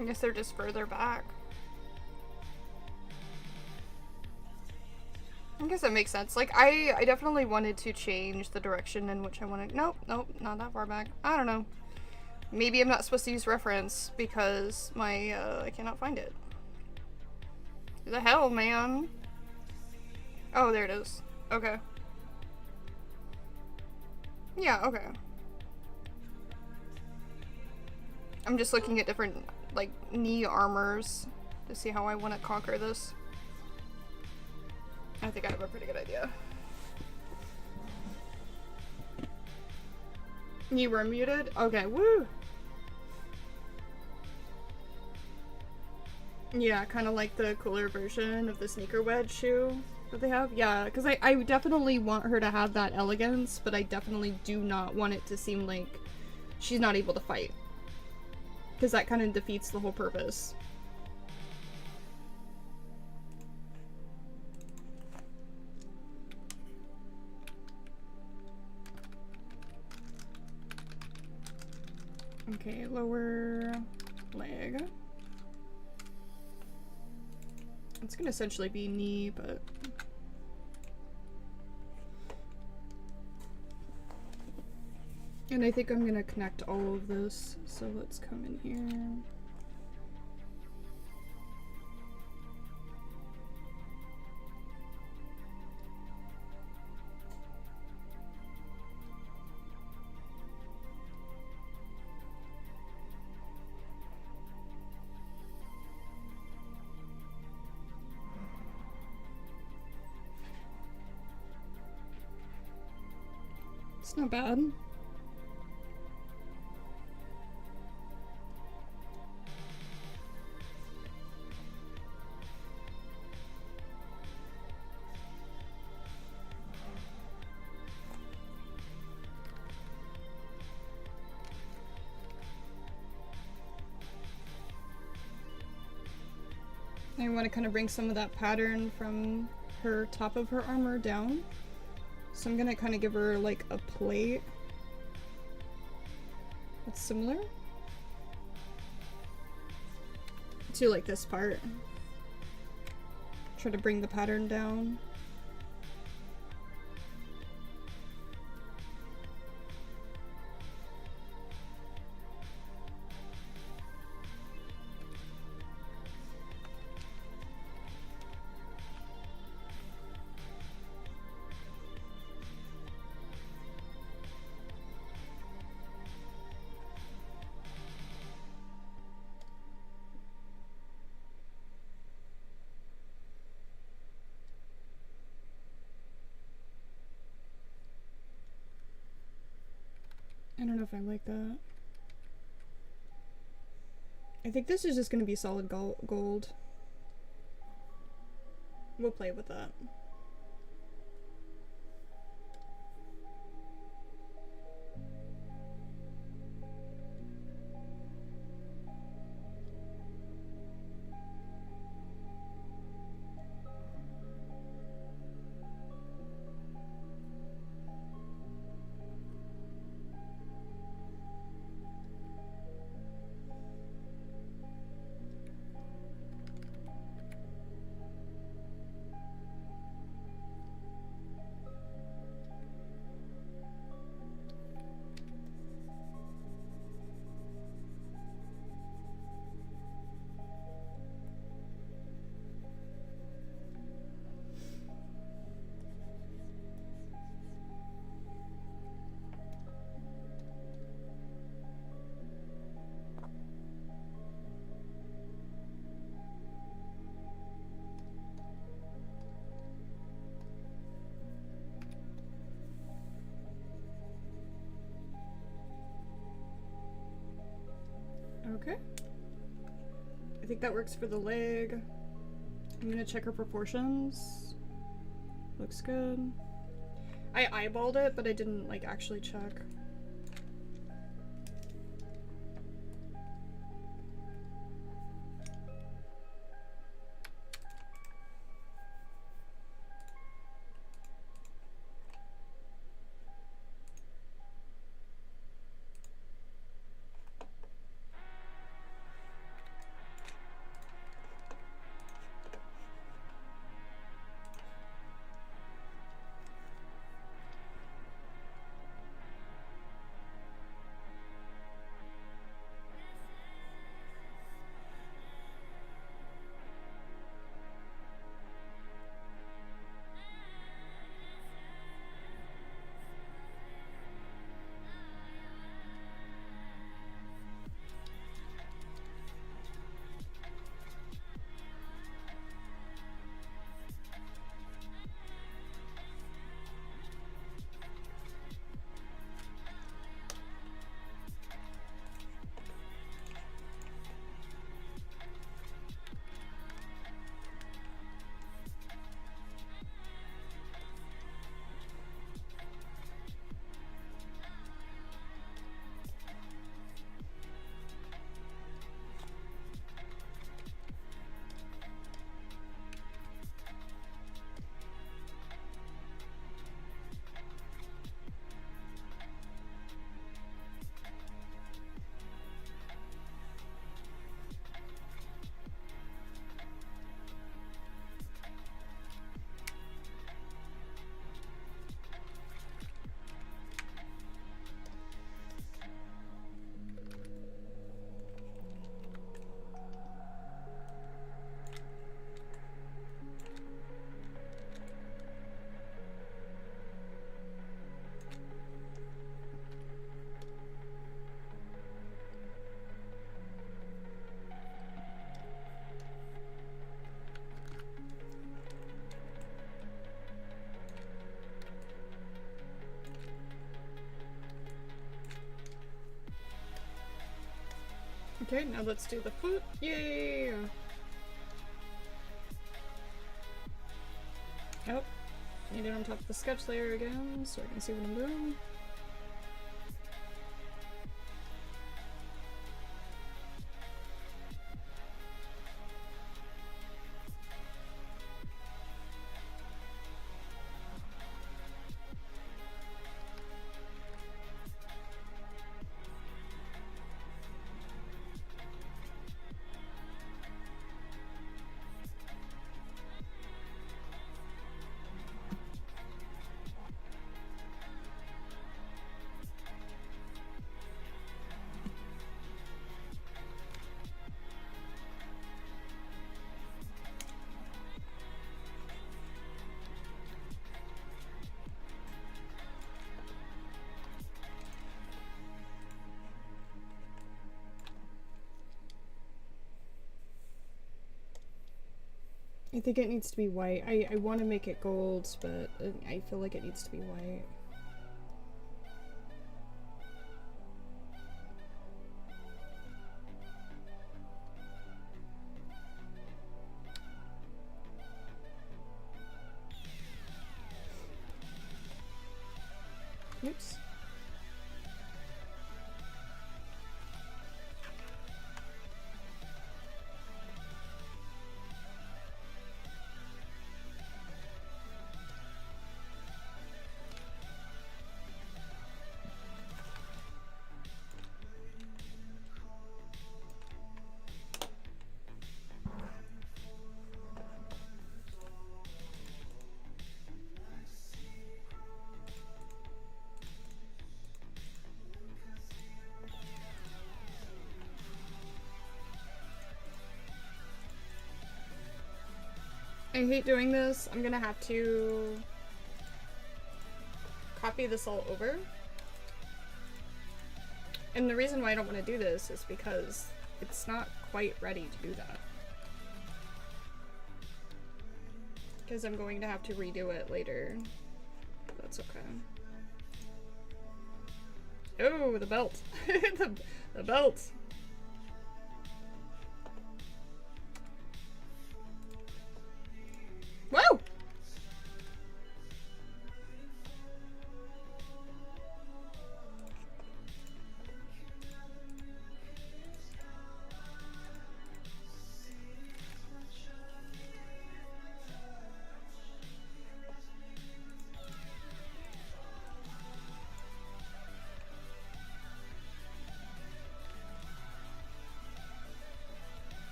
I guess they're just further back. I guess that makes sense. Like, I definitely wanted to change the direction in which I wanted. Nope, not that far back. I don't know. Maybe I'm not supposed to use reference because my, I cannot find it. The hell, man? Oh, there it is. Okay. Yeah, okay. I'm just looking at different, like, knee armors to see how I want to conquer this. I think I have a pretty good idea. You were muted? Okay, woo! Yeah, kind of like the cooler version of the sneaker wedge shoe that they have. Yeah, because I definitely want her to have that elegance, but I definitely do not want it to seem like she's not able to fight. Because that kind of defeats the whole purpose. Okay, lower leg. It's gonna essentially be knee, but... And I think I'm gonna connect all of this, so let's come in here. It's not bad. I want to kind of bring some of that pattern from her top of her armor down. So I'm gonna kind of give her like a plate that's similar to like this part. Try to bring the pattern down. I don't know if I like that. I think this is just gonna be solid gold. We'll play with that. Okay. I think that works for the leg. I'm gonna check her proportions. Looks good. I eyeballed it, but I didn't like actually check. Okay, now let's do the foot. Yay! Oh, need it on top of the sketch layer again so I can see what I'm doing. I think it needs to be white. I want to make it gold, but I feel like it needs to be white. Oops. I hate doing this. I'm gonna have to copy this all over. And the reason why I don't want to do this is because it's not quite ready to do that. Because I'm going to have to redo it later. That's okay. Oh, the belt. the belt. Whoa!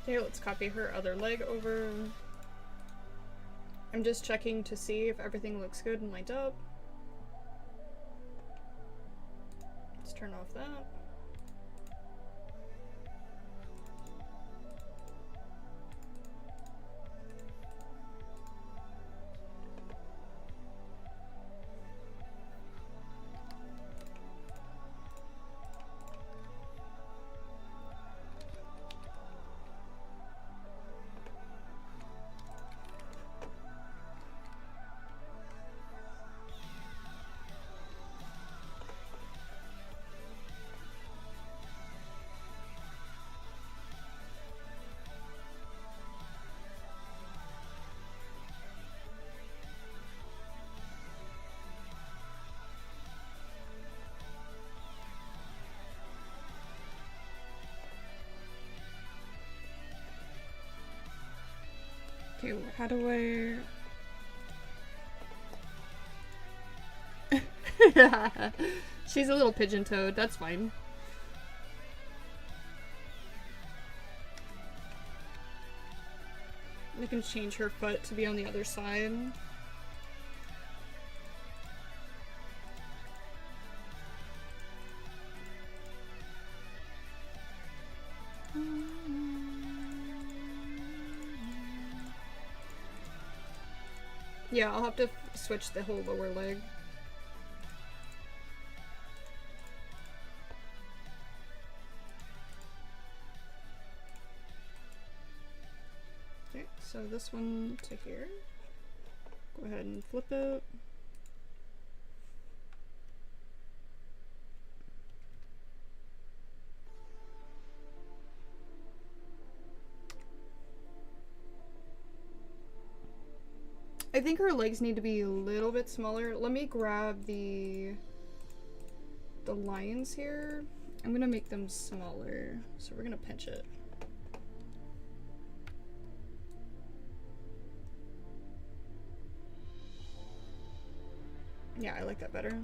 Okay, let's copy her other leg over. I'm just checking to see if everything looks good and lined up. Let's turn off that. Okay, how do I... She's a little pigeon toed, that's fine. I can change her foot to be on the other side. Yeah, I'll have to switch the whole lower leg. Okay, so this one to here. Go ahead and flip it. I think her legs need to be a little bit smaller. Let me grab the lines here. I'm gonna make them smaller. So we're gonna pinch it. Yeah, I like that better.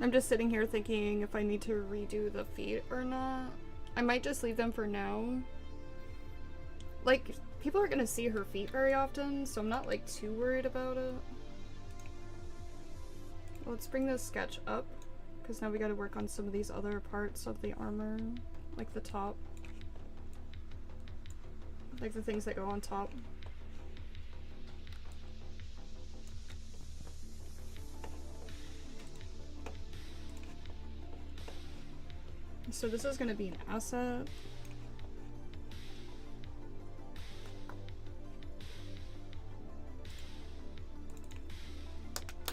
I'm just sitting here thinking if I need to redo the feet or not. I might just leave them for now. Like, people are gonna see her feet very often, so I'm not like too worried about it. Let's bring this sketch up, because now we gotta work on some of these other parts of the armor, like the top. Like the things that go on top. So this is gonna be an asset.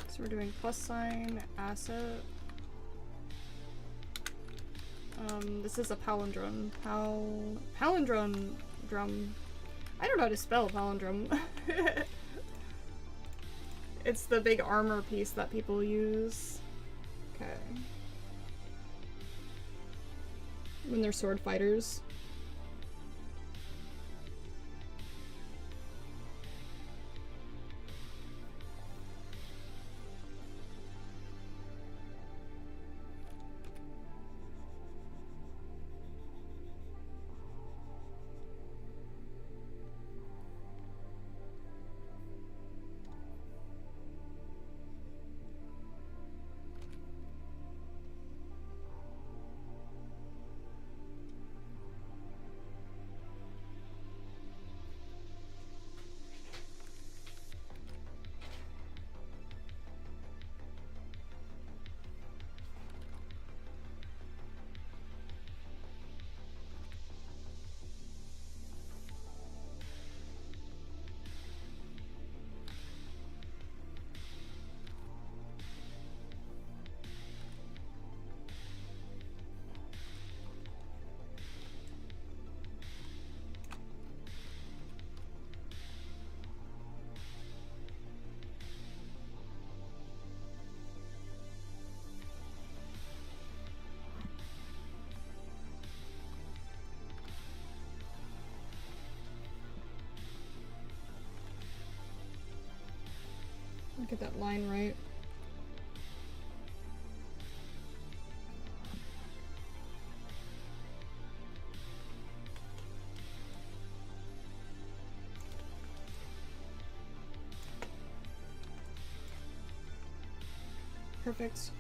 So we're doing plus sign, asset. This is a palindrome. Palindrome drum. I don't know how to spell palindrome. It's the big armor piece that people use. Okay. When they're sword fighters. Get that line right. Perfect.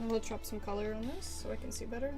We'll drop some color on this so I can see better.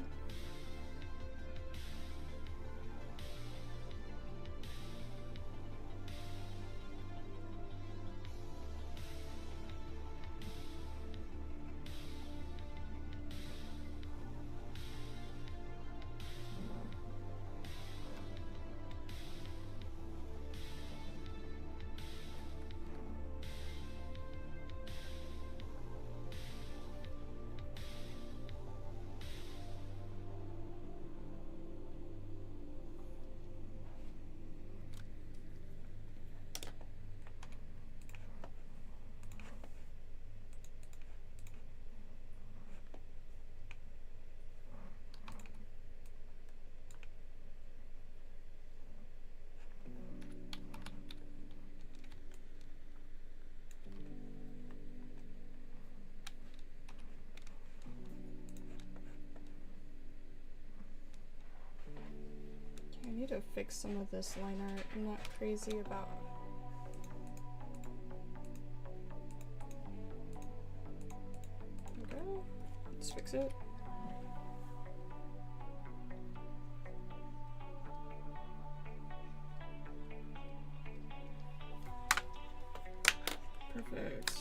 I need to fix some of this line art. I'm not crazy about. Okay, let's fix it. Perfect.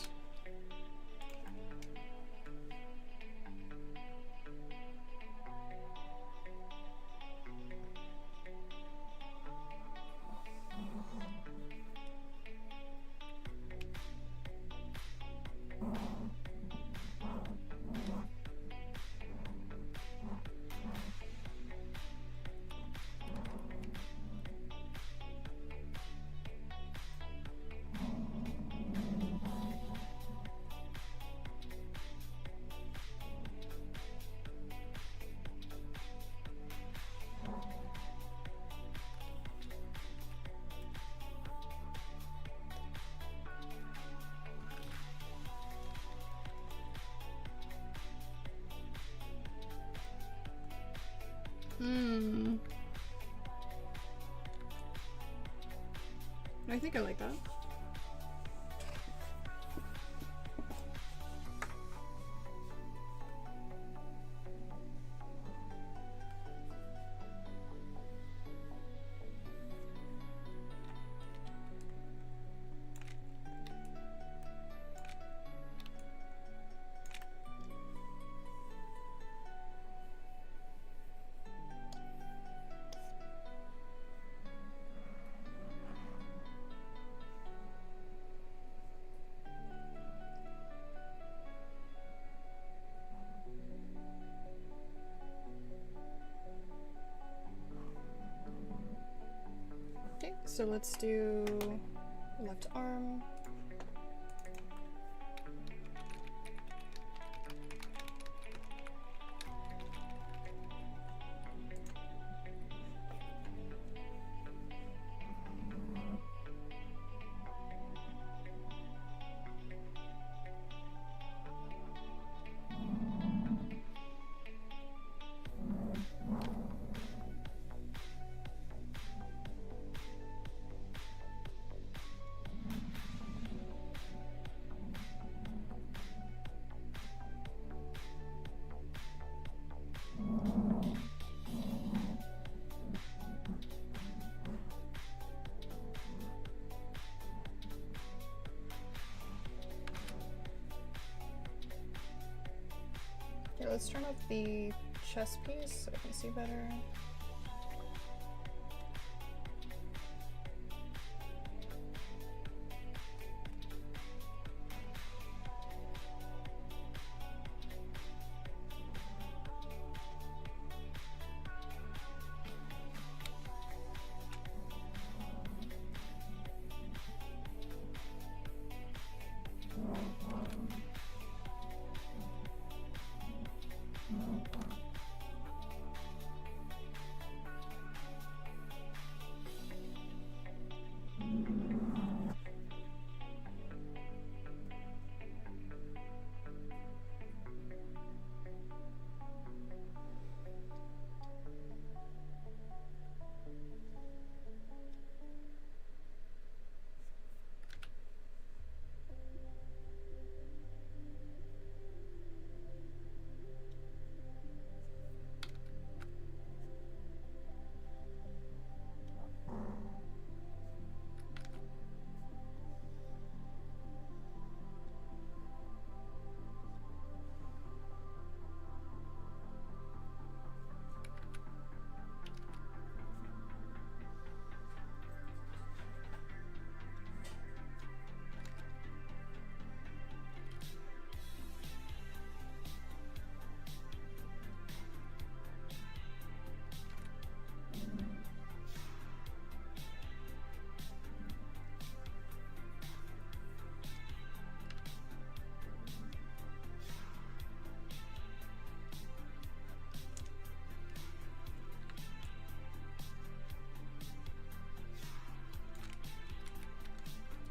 I think I like that. Okay, so let's do left arm. Okay, let's turn off the chest piece so I can see better.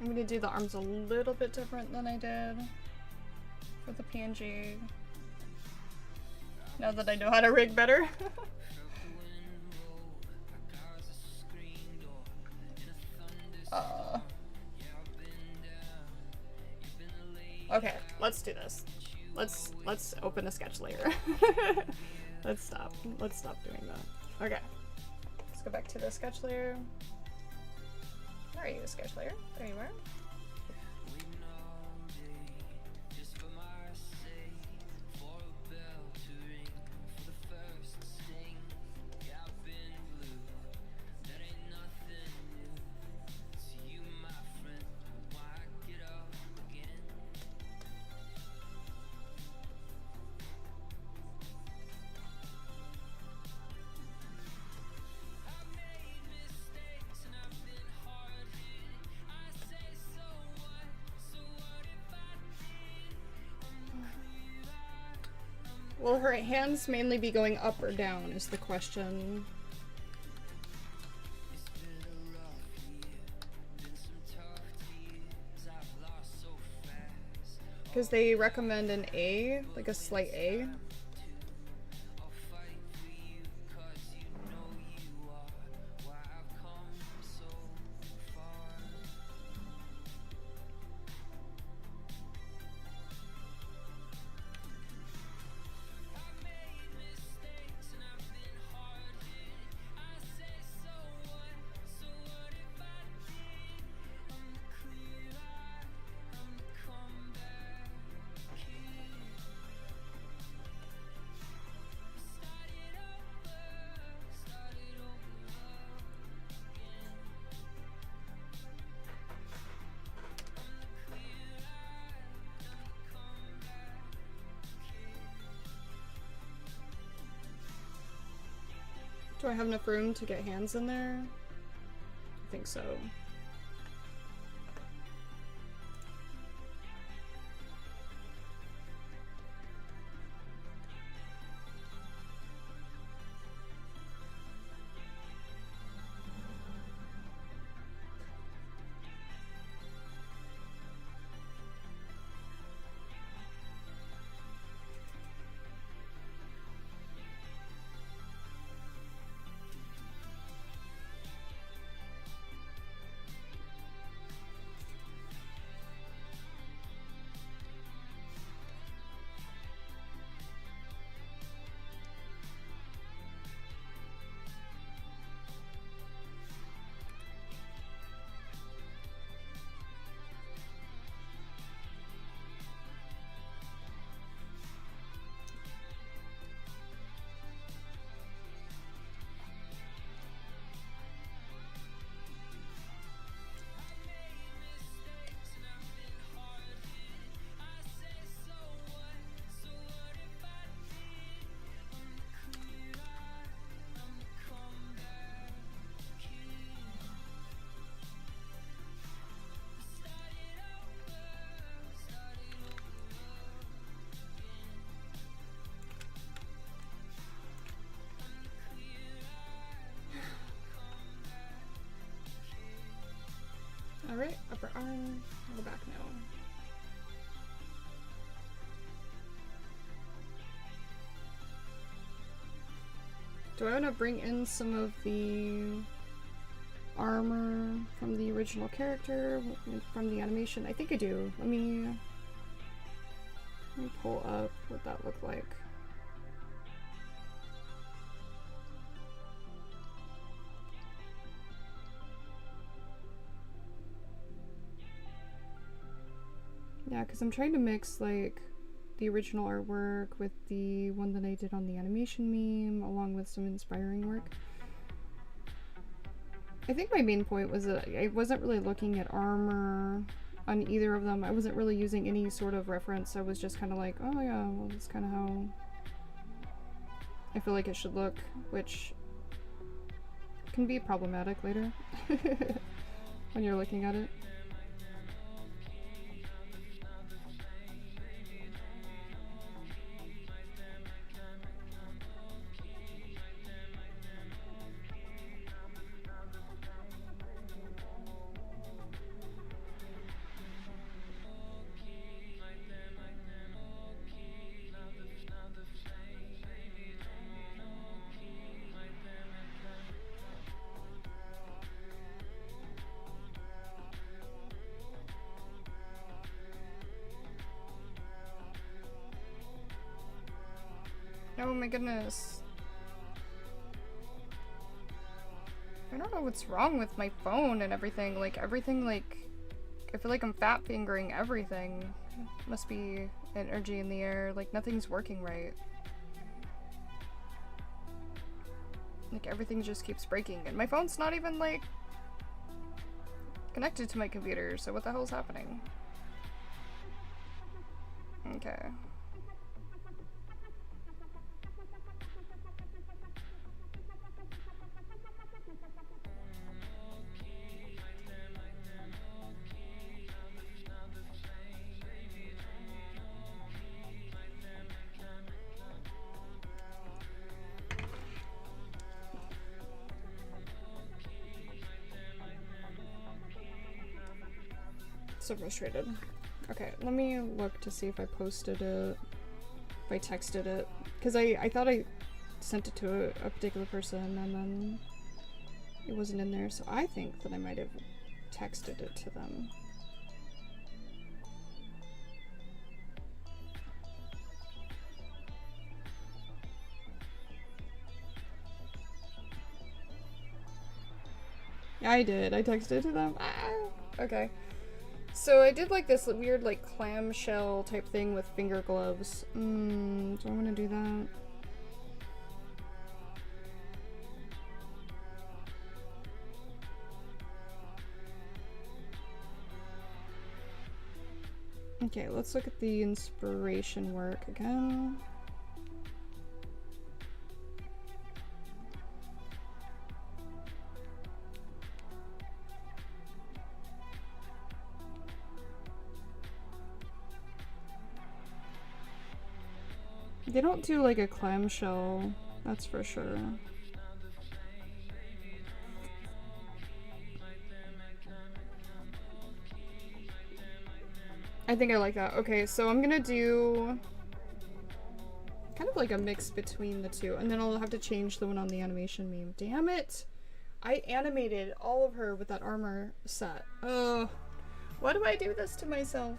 I'm gonna do the arms a little bit different than I did for the PNG. Now that I know how to rig better. Okay, let's do this. Let's open a sketch layer. Let's stop doing that. Okay, let's go back to the sketch layer. Where are you, sketch layer? There you are. Will her hands mainly be going up or down is the question. Because they recommend an A, like a slight A. Do I have enough room to get hands in there? I think so. Alright, upper arm, I'll go back now. Do I want to bring in some of the armor from the original character, from the animation? I think I do. Let me pull up what that looked like. Yeah, because I'm trying to mix like the original artwork with the one that I did on the animation meme, along with some inspiring work. I think my main point was that I wasn't really looking at armor on either of them. I wasn't really using any sort of reference. I was just kind of like, oh yeah, well that's kind of how I feel like it should look, which can be problematic later when you're looking at it. Oh my goodness. I don't know what's wrong with my phone and everything. Like, everything, like, I feel like I'm fat fingering everything. Must be energy in the air. Like, nothing's working right. Like, everything just keeps breaking. And my phone's not even, like, connected to my computer. So what the hell's happening? Okay. So frustrated. Okay, let me look to see if I posted it, if I texted it, because I thought I sent it to a particular person and then it wasn't in there, so I think that I might have texted it to them. Yeah, I did. I texted it to them. Ah, okay. So I did like this weird like clamshell type thing with finger gloves. Do I want to do that? Okay, let's look at the inspiration work again. They don't do like a clamshell, that's for sure. I think I like that. Okay, so I'm gonna do kind of like a mix between the two, and then I'll have to change the one on the animation meme. Damn it! I animated all of her with that armor set. Oh, why do I do this to myself?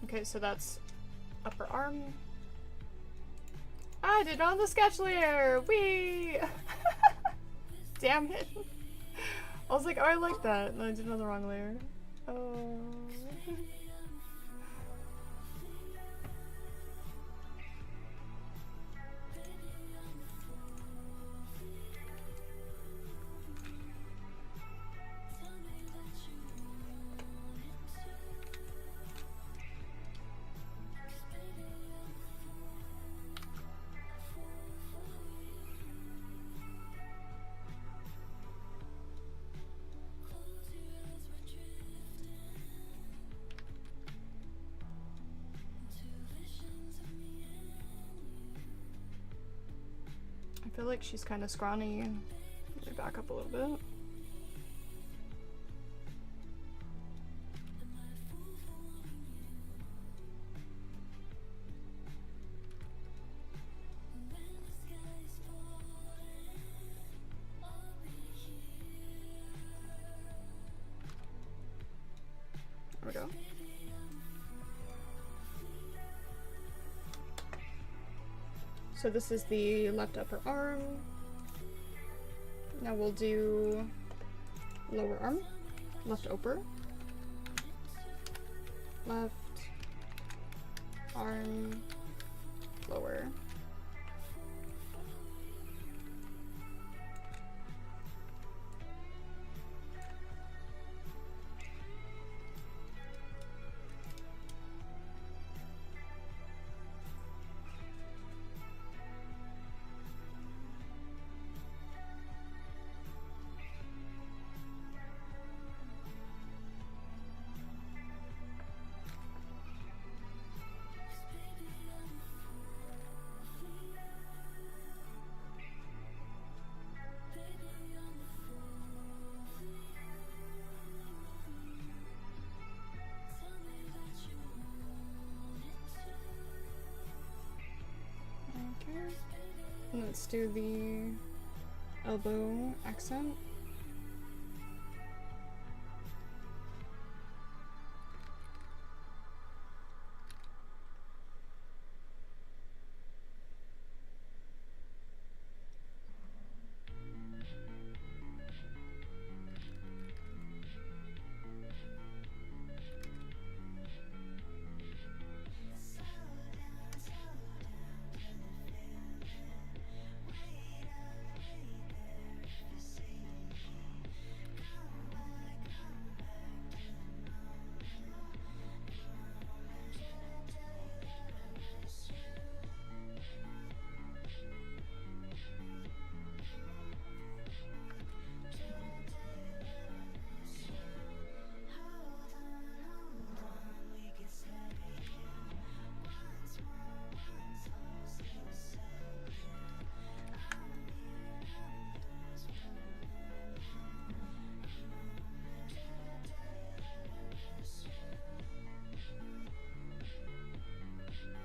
Okay, so that's upper arm. I did it on the sketch layer! Whee! Damn it. I was like, oh, I like that. And I did it on the wrong layer. Oh. I feel like she's kind of scrawny. Let me back up a little bit. There we go. So this is the left upper arm. Now we'll do lower arm, left upper, left arm, lower. Let's do the elbow accent.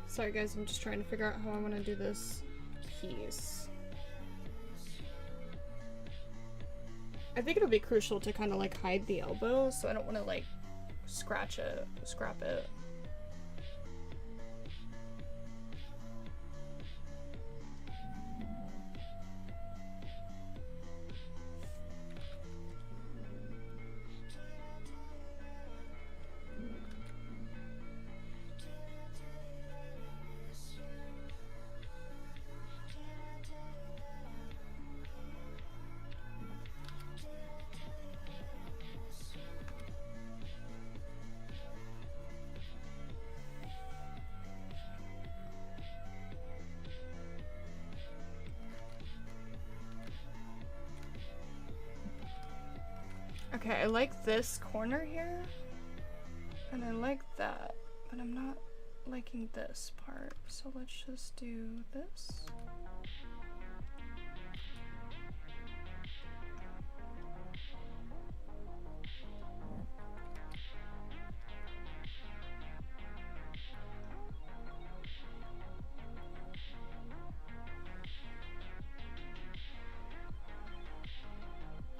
Sorry guys, I'm just trying to figure out how I want to do this piece. I think it'll be crucial to kind of like hide the elbow, so I don't want to like scratch it, scrap it. Okay, I like this corner here. And I like that, but I'm not liking this part. So let's just do this.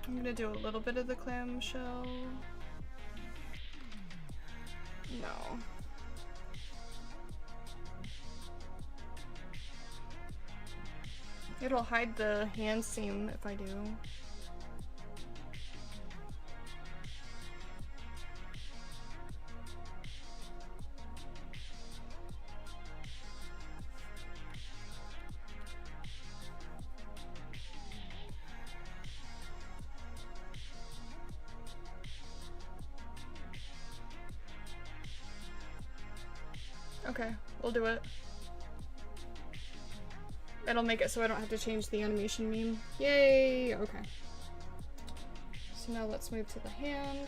I'm gonna do a little bit of the clamshell. No. It'll hide the hand seam if I do. Okay, we'll do it. It'll make it so I don't have to change the animation meme. Yay! Okay. So now let's move to the hand.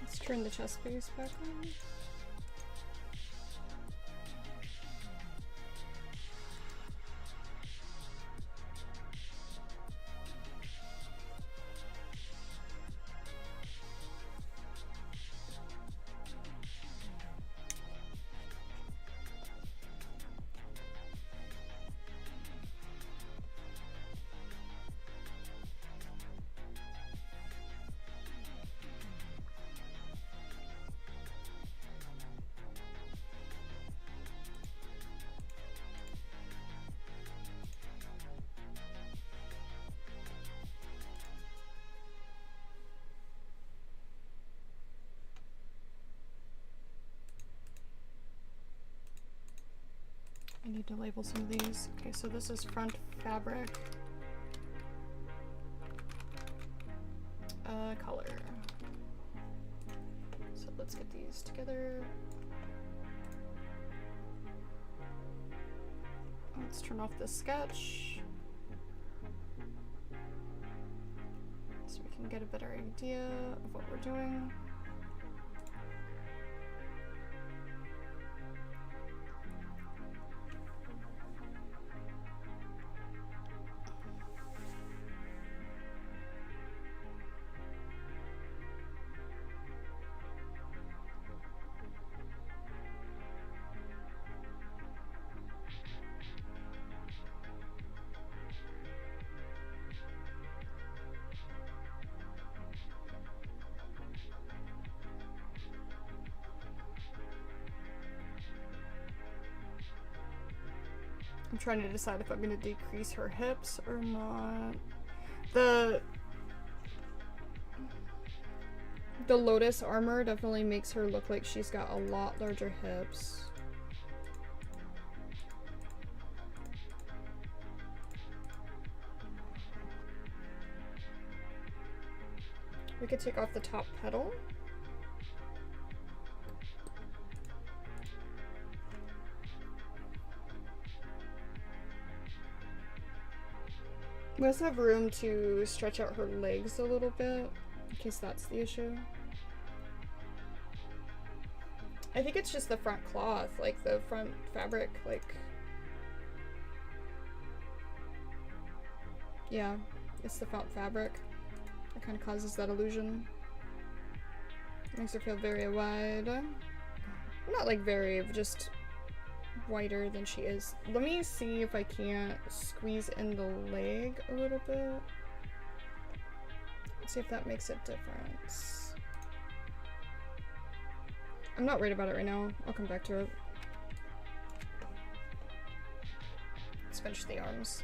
Let's turn the chest base back on. I need to label some of these. Okay, so this is front fabric. Color. So let's get these together. Let's turn off the sketch so we can get a better idea of what we're doing. I'm trying to decide if I'm going to decrease her hips or not. The Lotus armor definitely makes her look like she's got a lot larger hips. We could take off the top petal. We also have room to stretch out her legs a little bit, in case that's the issue. I think it's just the front cloth, like the front fabric, like... Yeah, it's the front fabric that kind of causes that illusion. Makes her feel very wide. Not like very, just wider than she is. Let me see if I can't squeeze in the leg a little bit. Let's see if that makes a difference. I'm not worried about it right now. I'll come back to it. Let's finish the arms.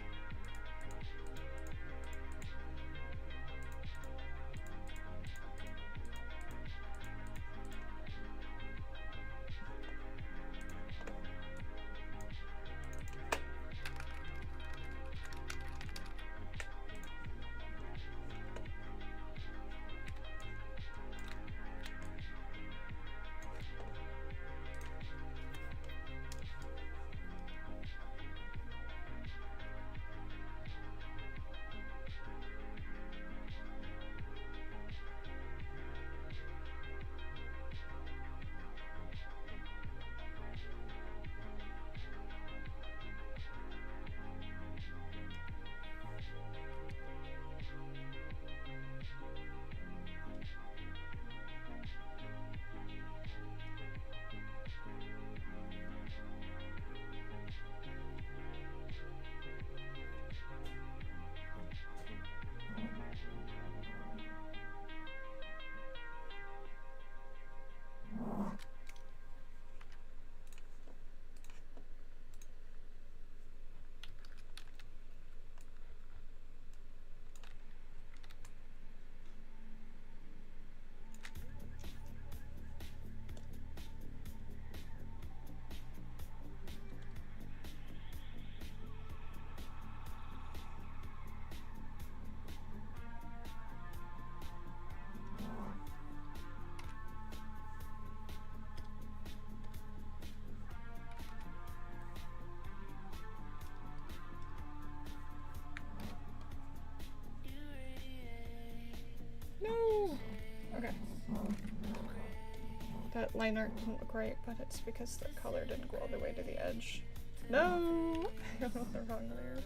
No! Okay. That line art didn't look right, but it's because the color didn't go all the way to the edge. No! I got the wrong layer.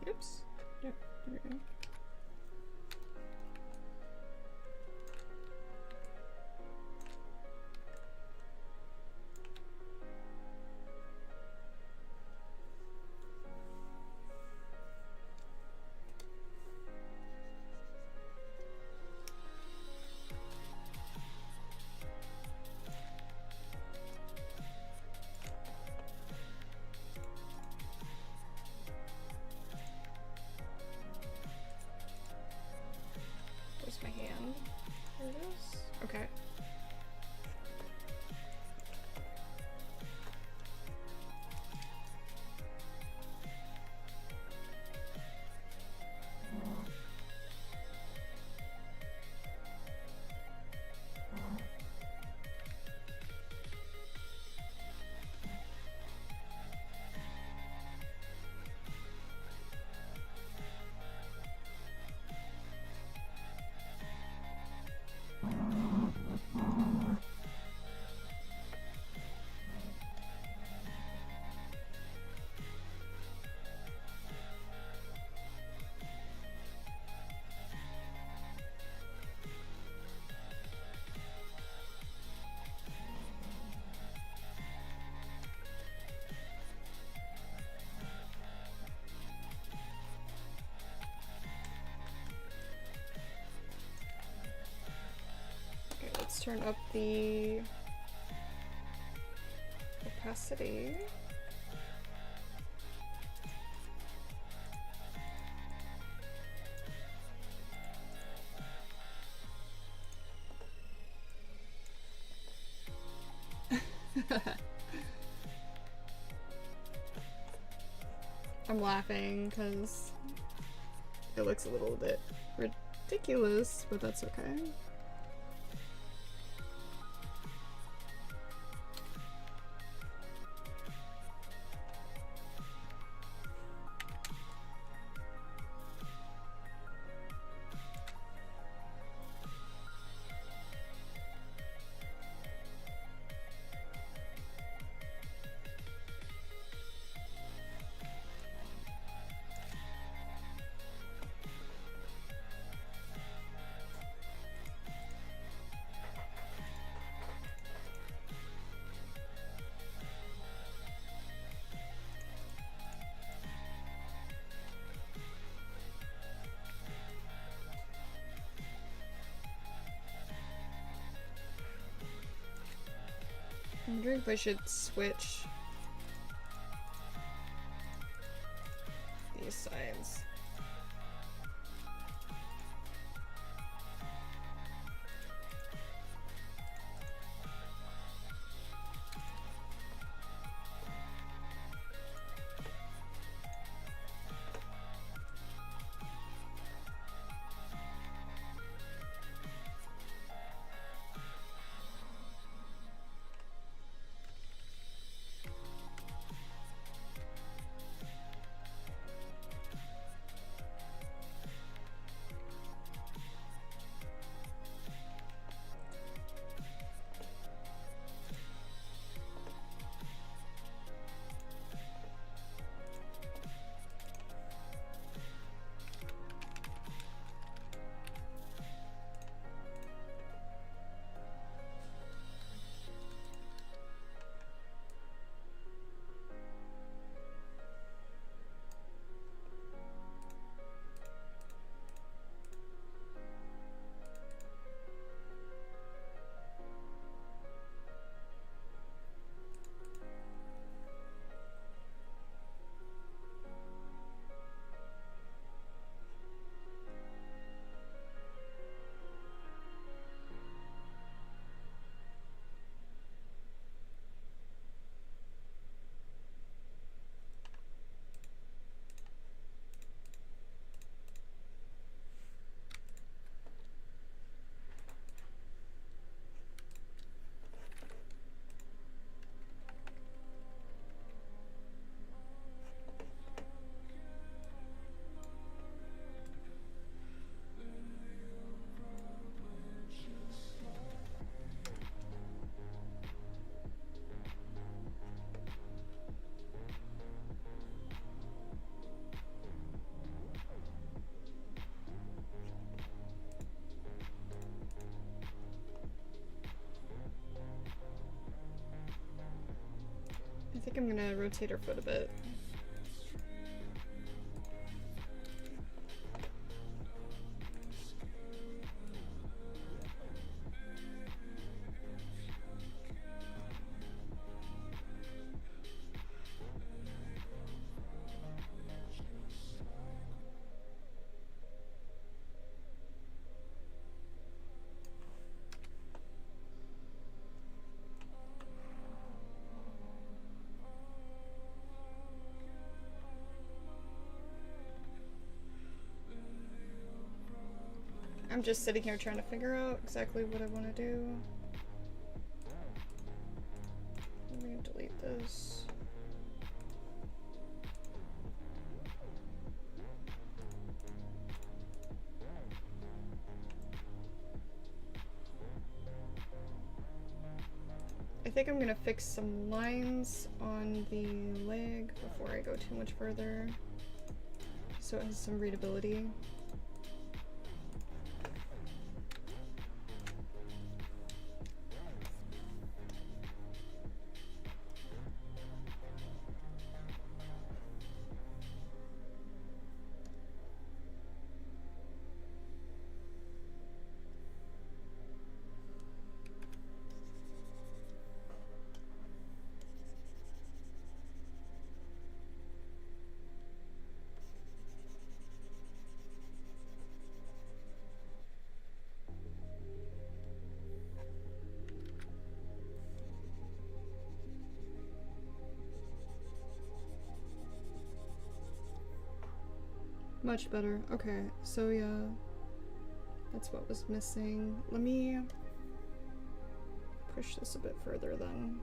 Oops. Yep, there we go. Where's my hand? There it is. Okay. Let's turn up the opacity. I'm laughing because it looks a little bit ridiculous, but that's okay. I'm wondering if I should switch these sides. think I'm gonna rotate her foot a bit. I'm just sitting here trying to figure out exactly what I want to do. Let me delete this. I think I'm gonna fix some lines on the leg before I go too much further, so it has some readability. Much better. Okay, so yeah, that's what was missing. Let me push this a bit further then.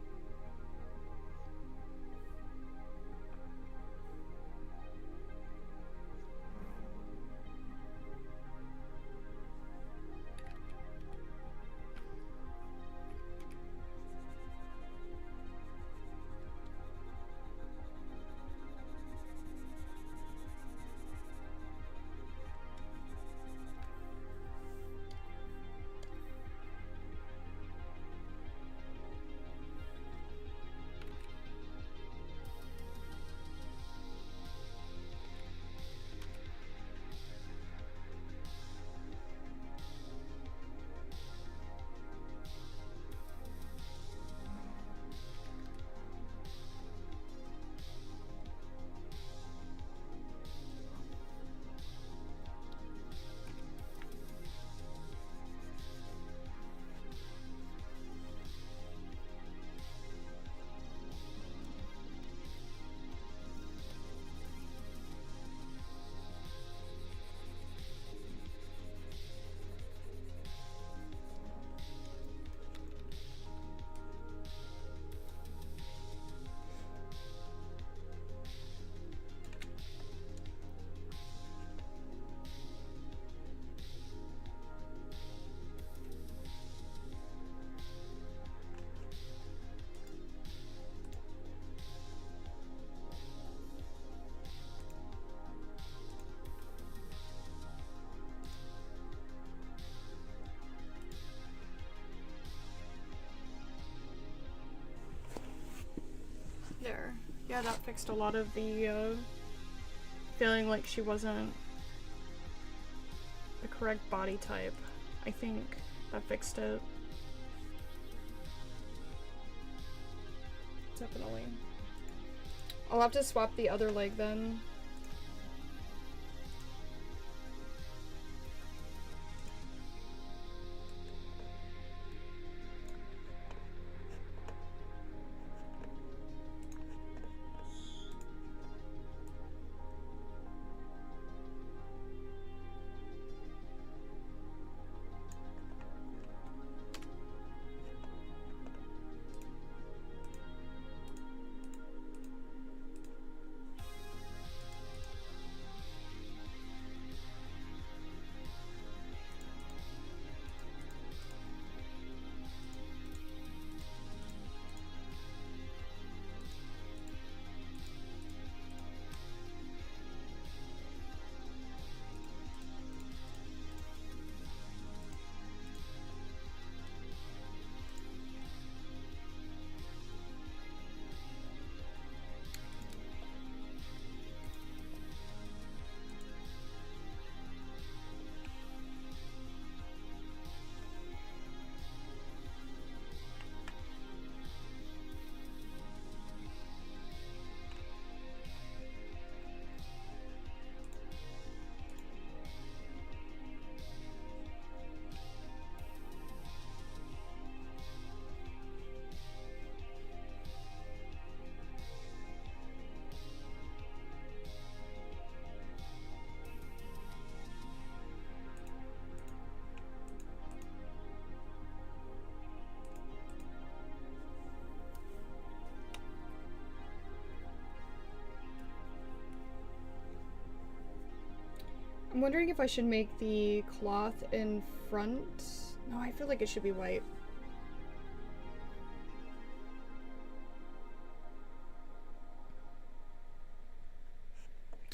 There. Yeah, that fixed a lot of the feeling like she wasn't the correct body type. I think that fixed it. Definitely. I'll have to swap the other leg then. I'm wondering if I should make the cloth in front. No, I feel like it should be white.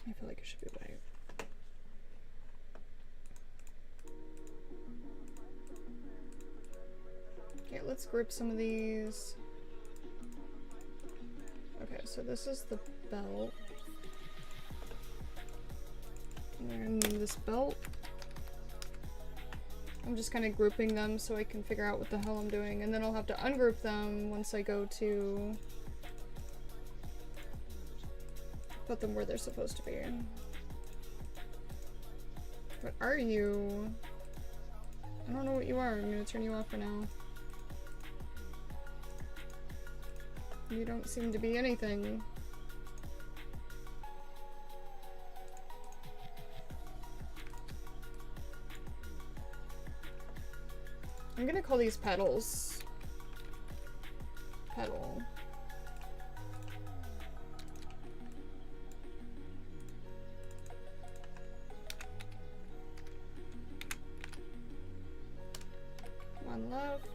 I feel like it should be white. Okay, let's group some of these. Okay, so this is the belt. And this belt. I'm just kind of grouping them so I can figure out what the hell I'm doing, and then I'll have to ungroup them once I go to put them where they're supposed to be. What are you? I don't know what you are. I'm gonna turn you off for now. You don't seem to be anything. I'm gonna call these petals. Petal. One left.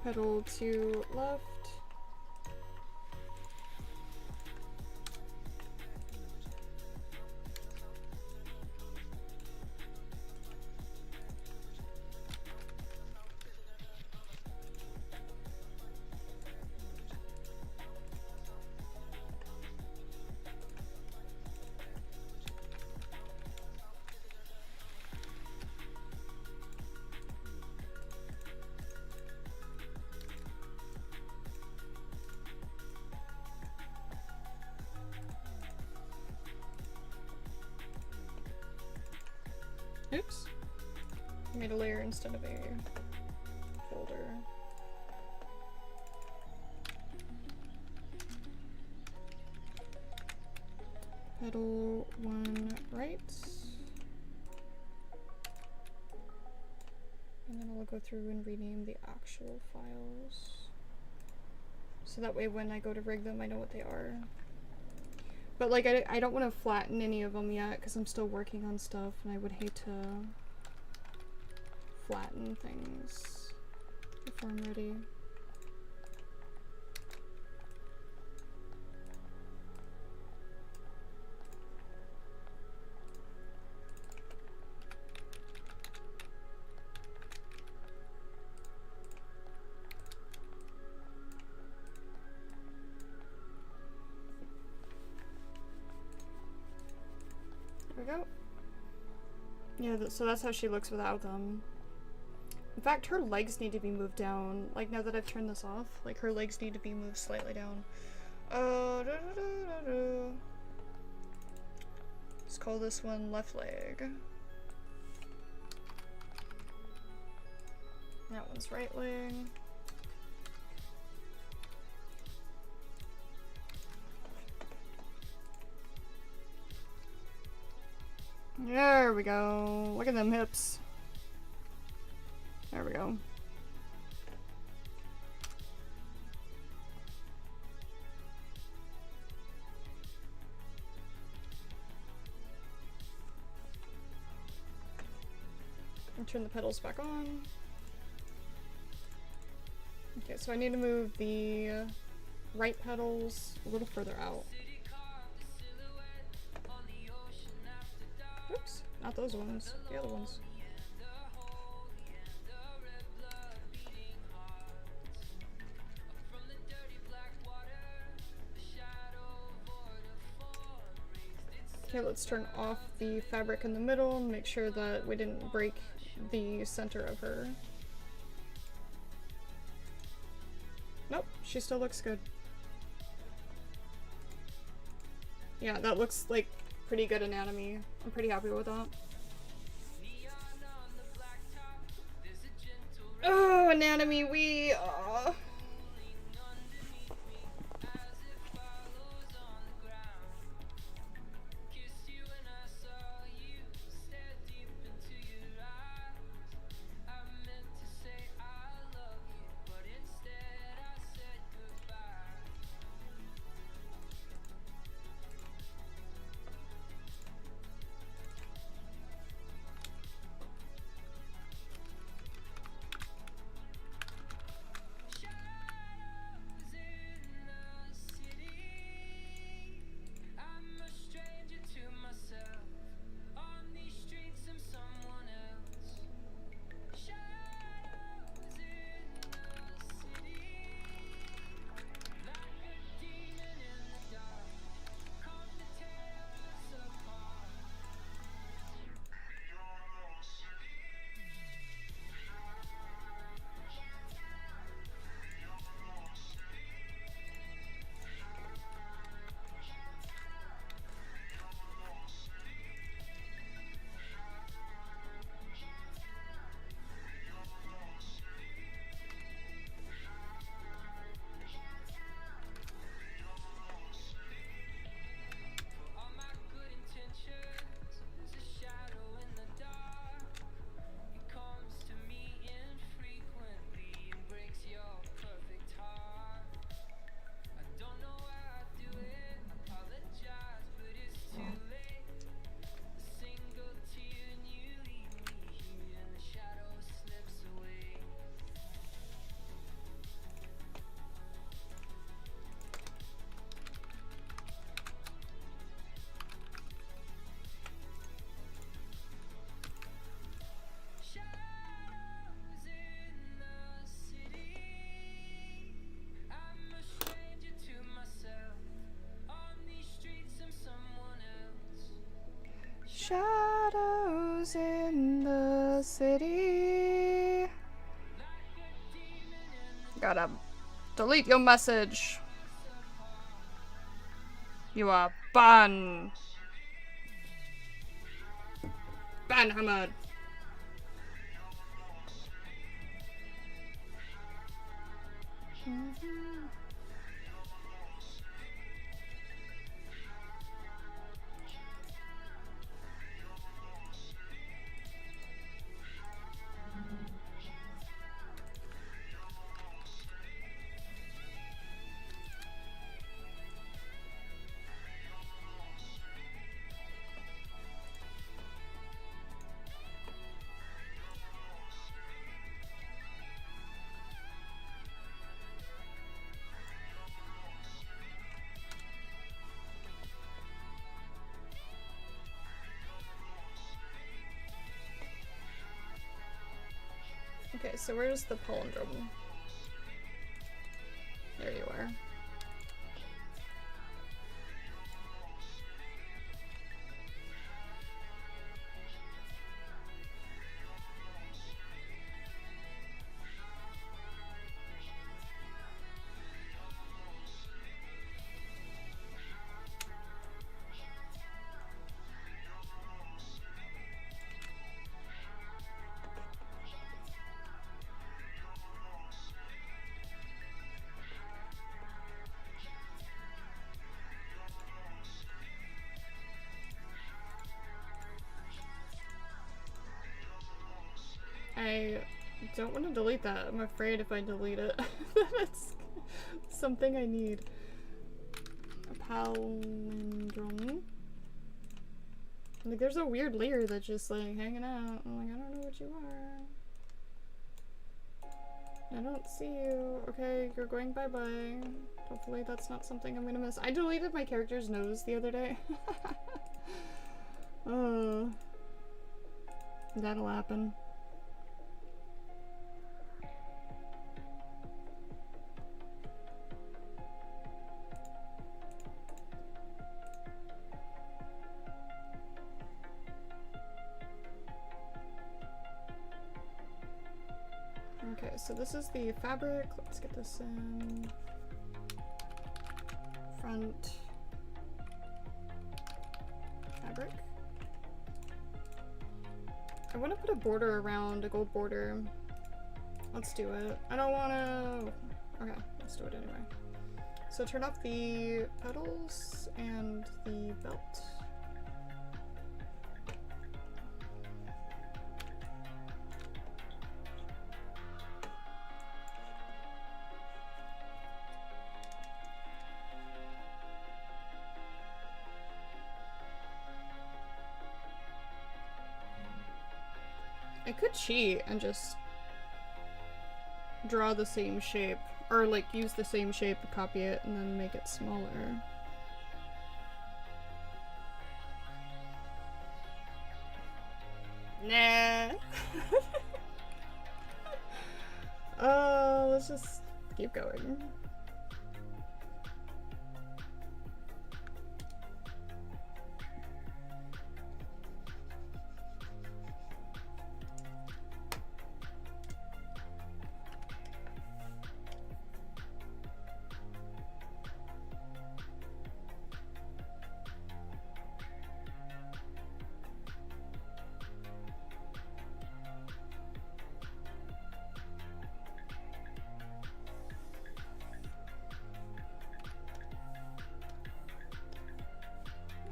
Petal 2 left. Oops. I made a layer instead of a folder. Petal 1 right. And then I'll go through and rename the actual files. So that way when I go to rig them, I know what they are. But like, I don't want to flatten any of them yet because I'm still working on stuff and I would hate to flatten things before I'm ready. There we go. Yeah, so that's how she looks without them. In fact, her legs need to be moved down. Like, now that I've turned this off, like, her legs need to be moved slightly down. Let's call this one left leg. That one's right leg. There we go. Look at them hips. There we go. And turn the pedals back on. Okay, so I need to move the right pedals a little further out. Oops, not those ones, the other ones. Okay, let's turn off the fabric in the middle and make sure that we didn't break the center of her. Nope, she still looks good. Yeah, that looks like pretty good anatomy. I'm pretty happy with that. Oh, anatomy, Shadows in the city. Gotta delete your message. You are banned. Ban Hamad. Okay, so where's the palindrome? There you are. I don't want to delete that. I'm afraid if I delete it, that's something I need. A palindrome. Like, there's a weird layer that's just like hanging out. I'm like, I don't know what you are. I don't see you. Okay, you're going bye-bye. Hopefully that's not something I'm gonna miss. I deleted my character's nose the other day. Oh, that'll happen. Okay, so this is the fabric. Let's get this in. Front fabric. I want to put a border around, a gold border. Let's do it. I don't want to... Okay, let's do it anyway. So turn off the petals and the belt. I could cheat and just draw the same shape, or like use the same shape, copy it, and then make it smaller. Nah. Let's just keep going.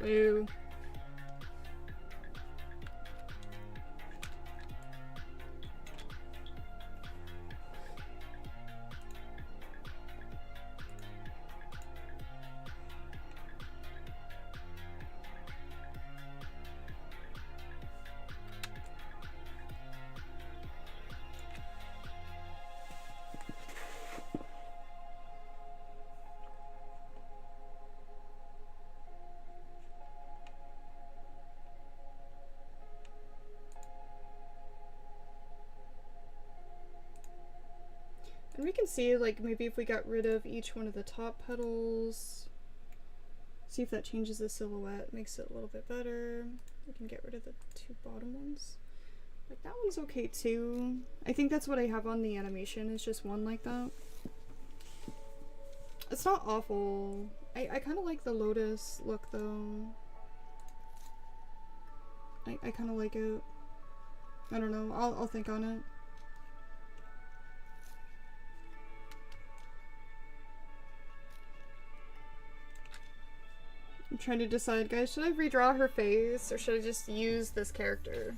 Ooh. And we can see, like, maybe if we got rid of each one of the top petals, See if that changes the silhouette, makes it a little bit better. We can get rid of the two bottom ones. Like that one's okay too. I think that's what I have on the animation, is just one like that. It's not awful. I kind of like the lotus look though. I kind of like it. I don't know. I'll think on it. I'm trying to decide, guys, should I redraw her face or should I just use this character?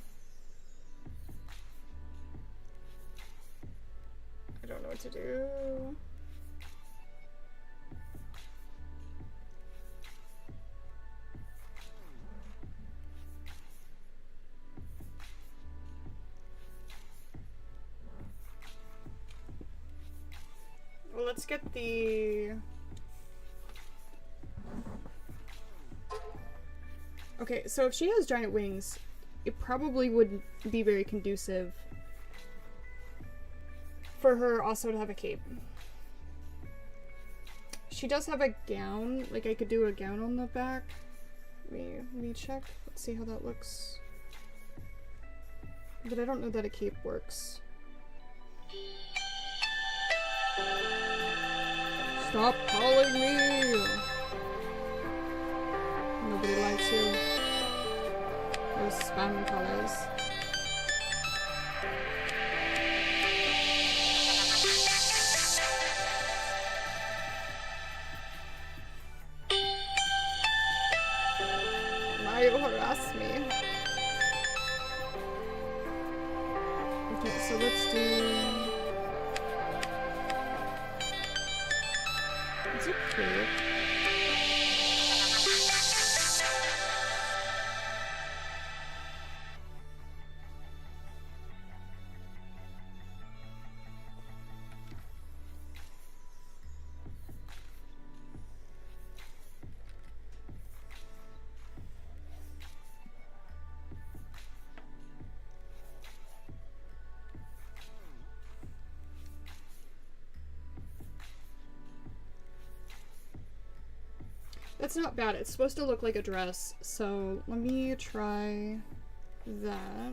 I don't know what to do. Well, let's get the... Okay, so if she has giant wings, it probably wouldn't be very conducive for her also to have a cape. She does have a gown, like I could do a gown on the back. Let me check, let's see how that looks. But I don't know that a cape works. Stop calling me! Nobody likes you. Those spam colors. Now you harass me. Okay, so let's do... Is it cute? That's not bad. It's supposed to look like a dress, so let me try that.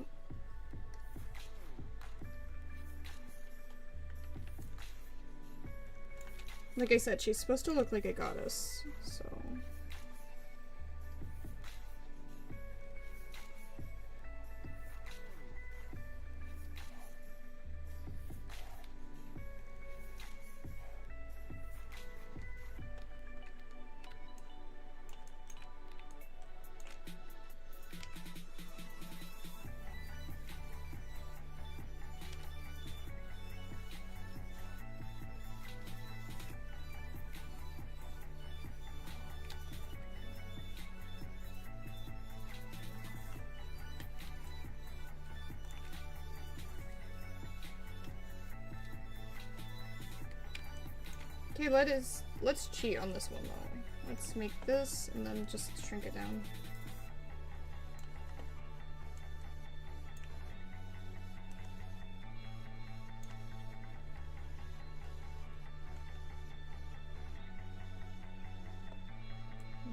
Like I said, she's supposed to look like a goddess, so... Okay, let's cheat on this one though. Let's make this and then just shrink it down.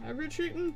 Am I retreating?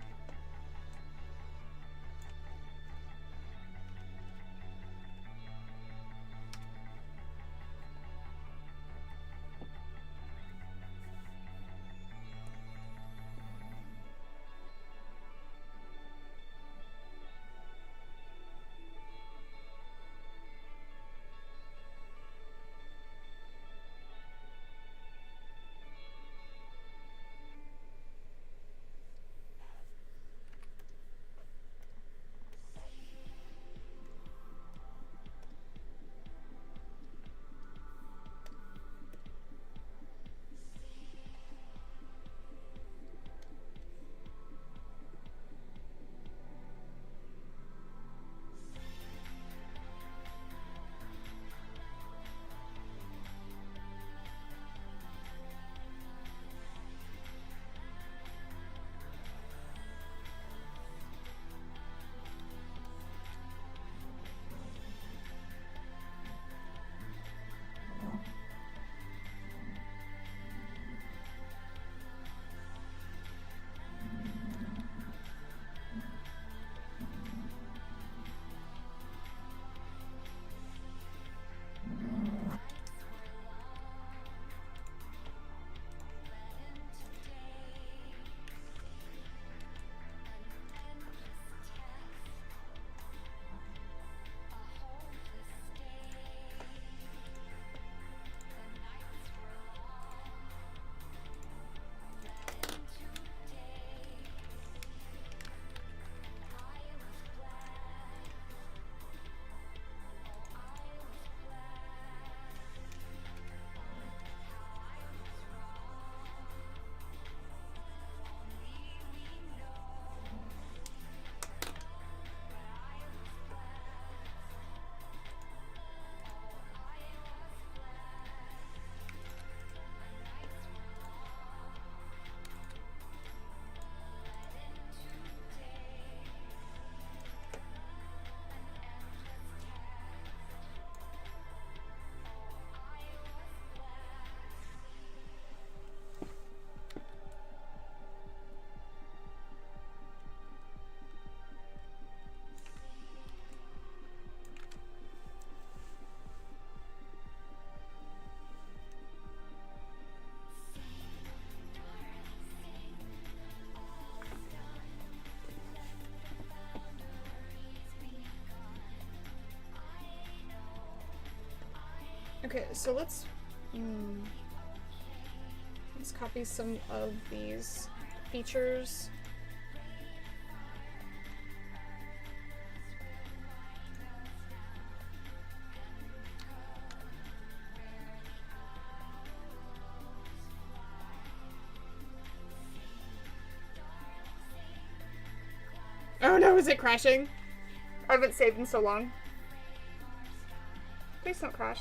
Okay, so let's copy some of these features. Oh no, is it crashing? I haven't saved in so long. Please don't crash.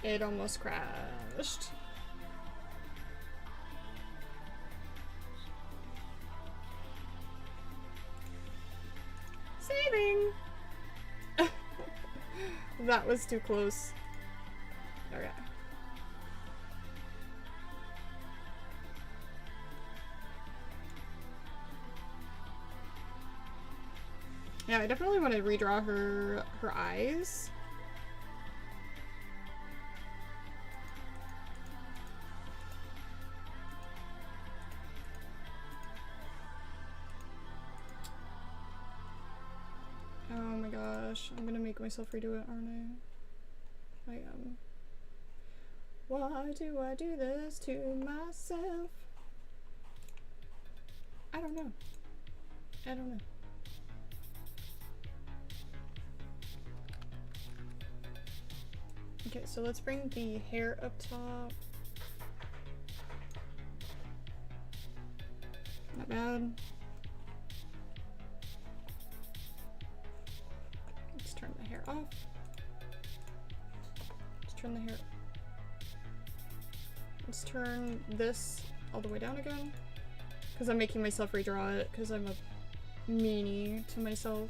It almost crashed. Saving! That was too close. Okay. Yeah, I definitely want to redraw her eyes. Oh my gosh, I'm gonna make myself redo it, aren't I? I am. Why do I do this to myself? I don't know. I don't know. Okay, so let's bring the hair up top. Not bad. Let's turn the hair off. Let's turn the hair. Let's turn this all the way down again. Because I'm making myself redraw it, because I'm a meanie to myself.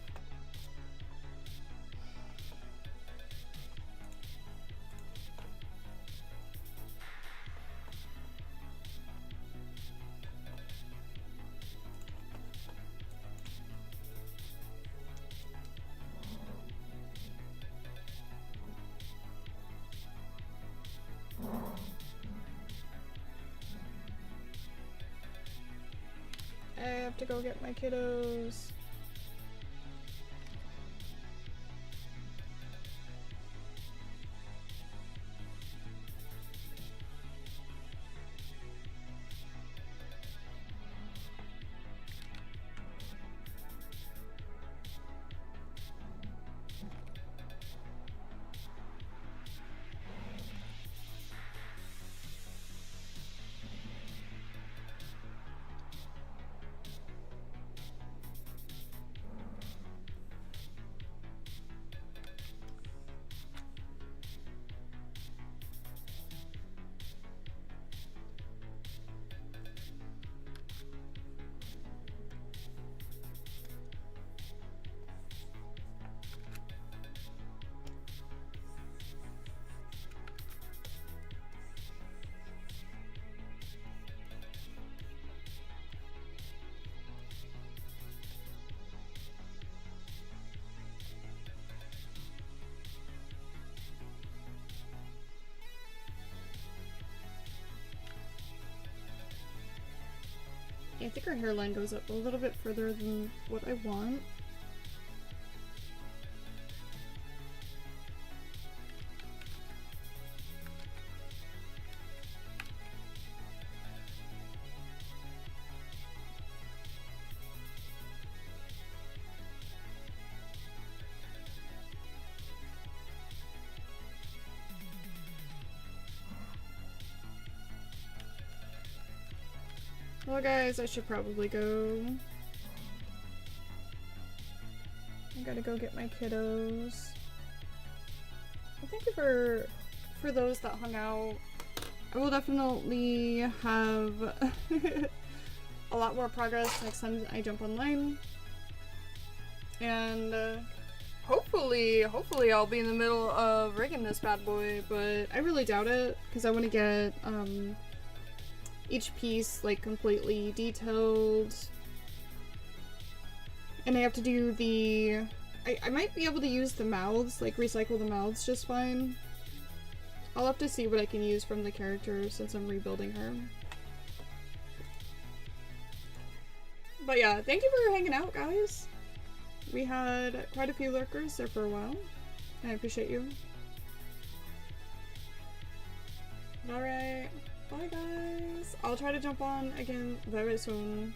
I have to go get my kiddos. I think her hairline goes up a little bit further than what I want. Well guys, I should probably go. I gotta go get my kiddos. Well, thank you for those that hung out. I will definitely have a lot more progress next time I jump online. And hopefully I'll be in the middle of rigging this bad boy, but I really doubt it because I want to get each piece like completely detailed, and I have to do the I might be able to use the mouths, like recycle the mouths just fine, I'll have to see what I can use from the character since I'm rebuilding her. But yeah, thank you for hanging out, guys. We had quite a few lurkers there for a while. I appreciate you. Alright, bye guys. I'll try to jump on again very soon.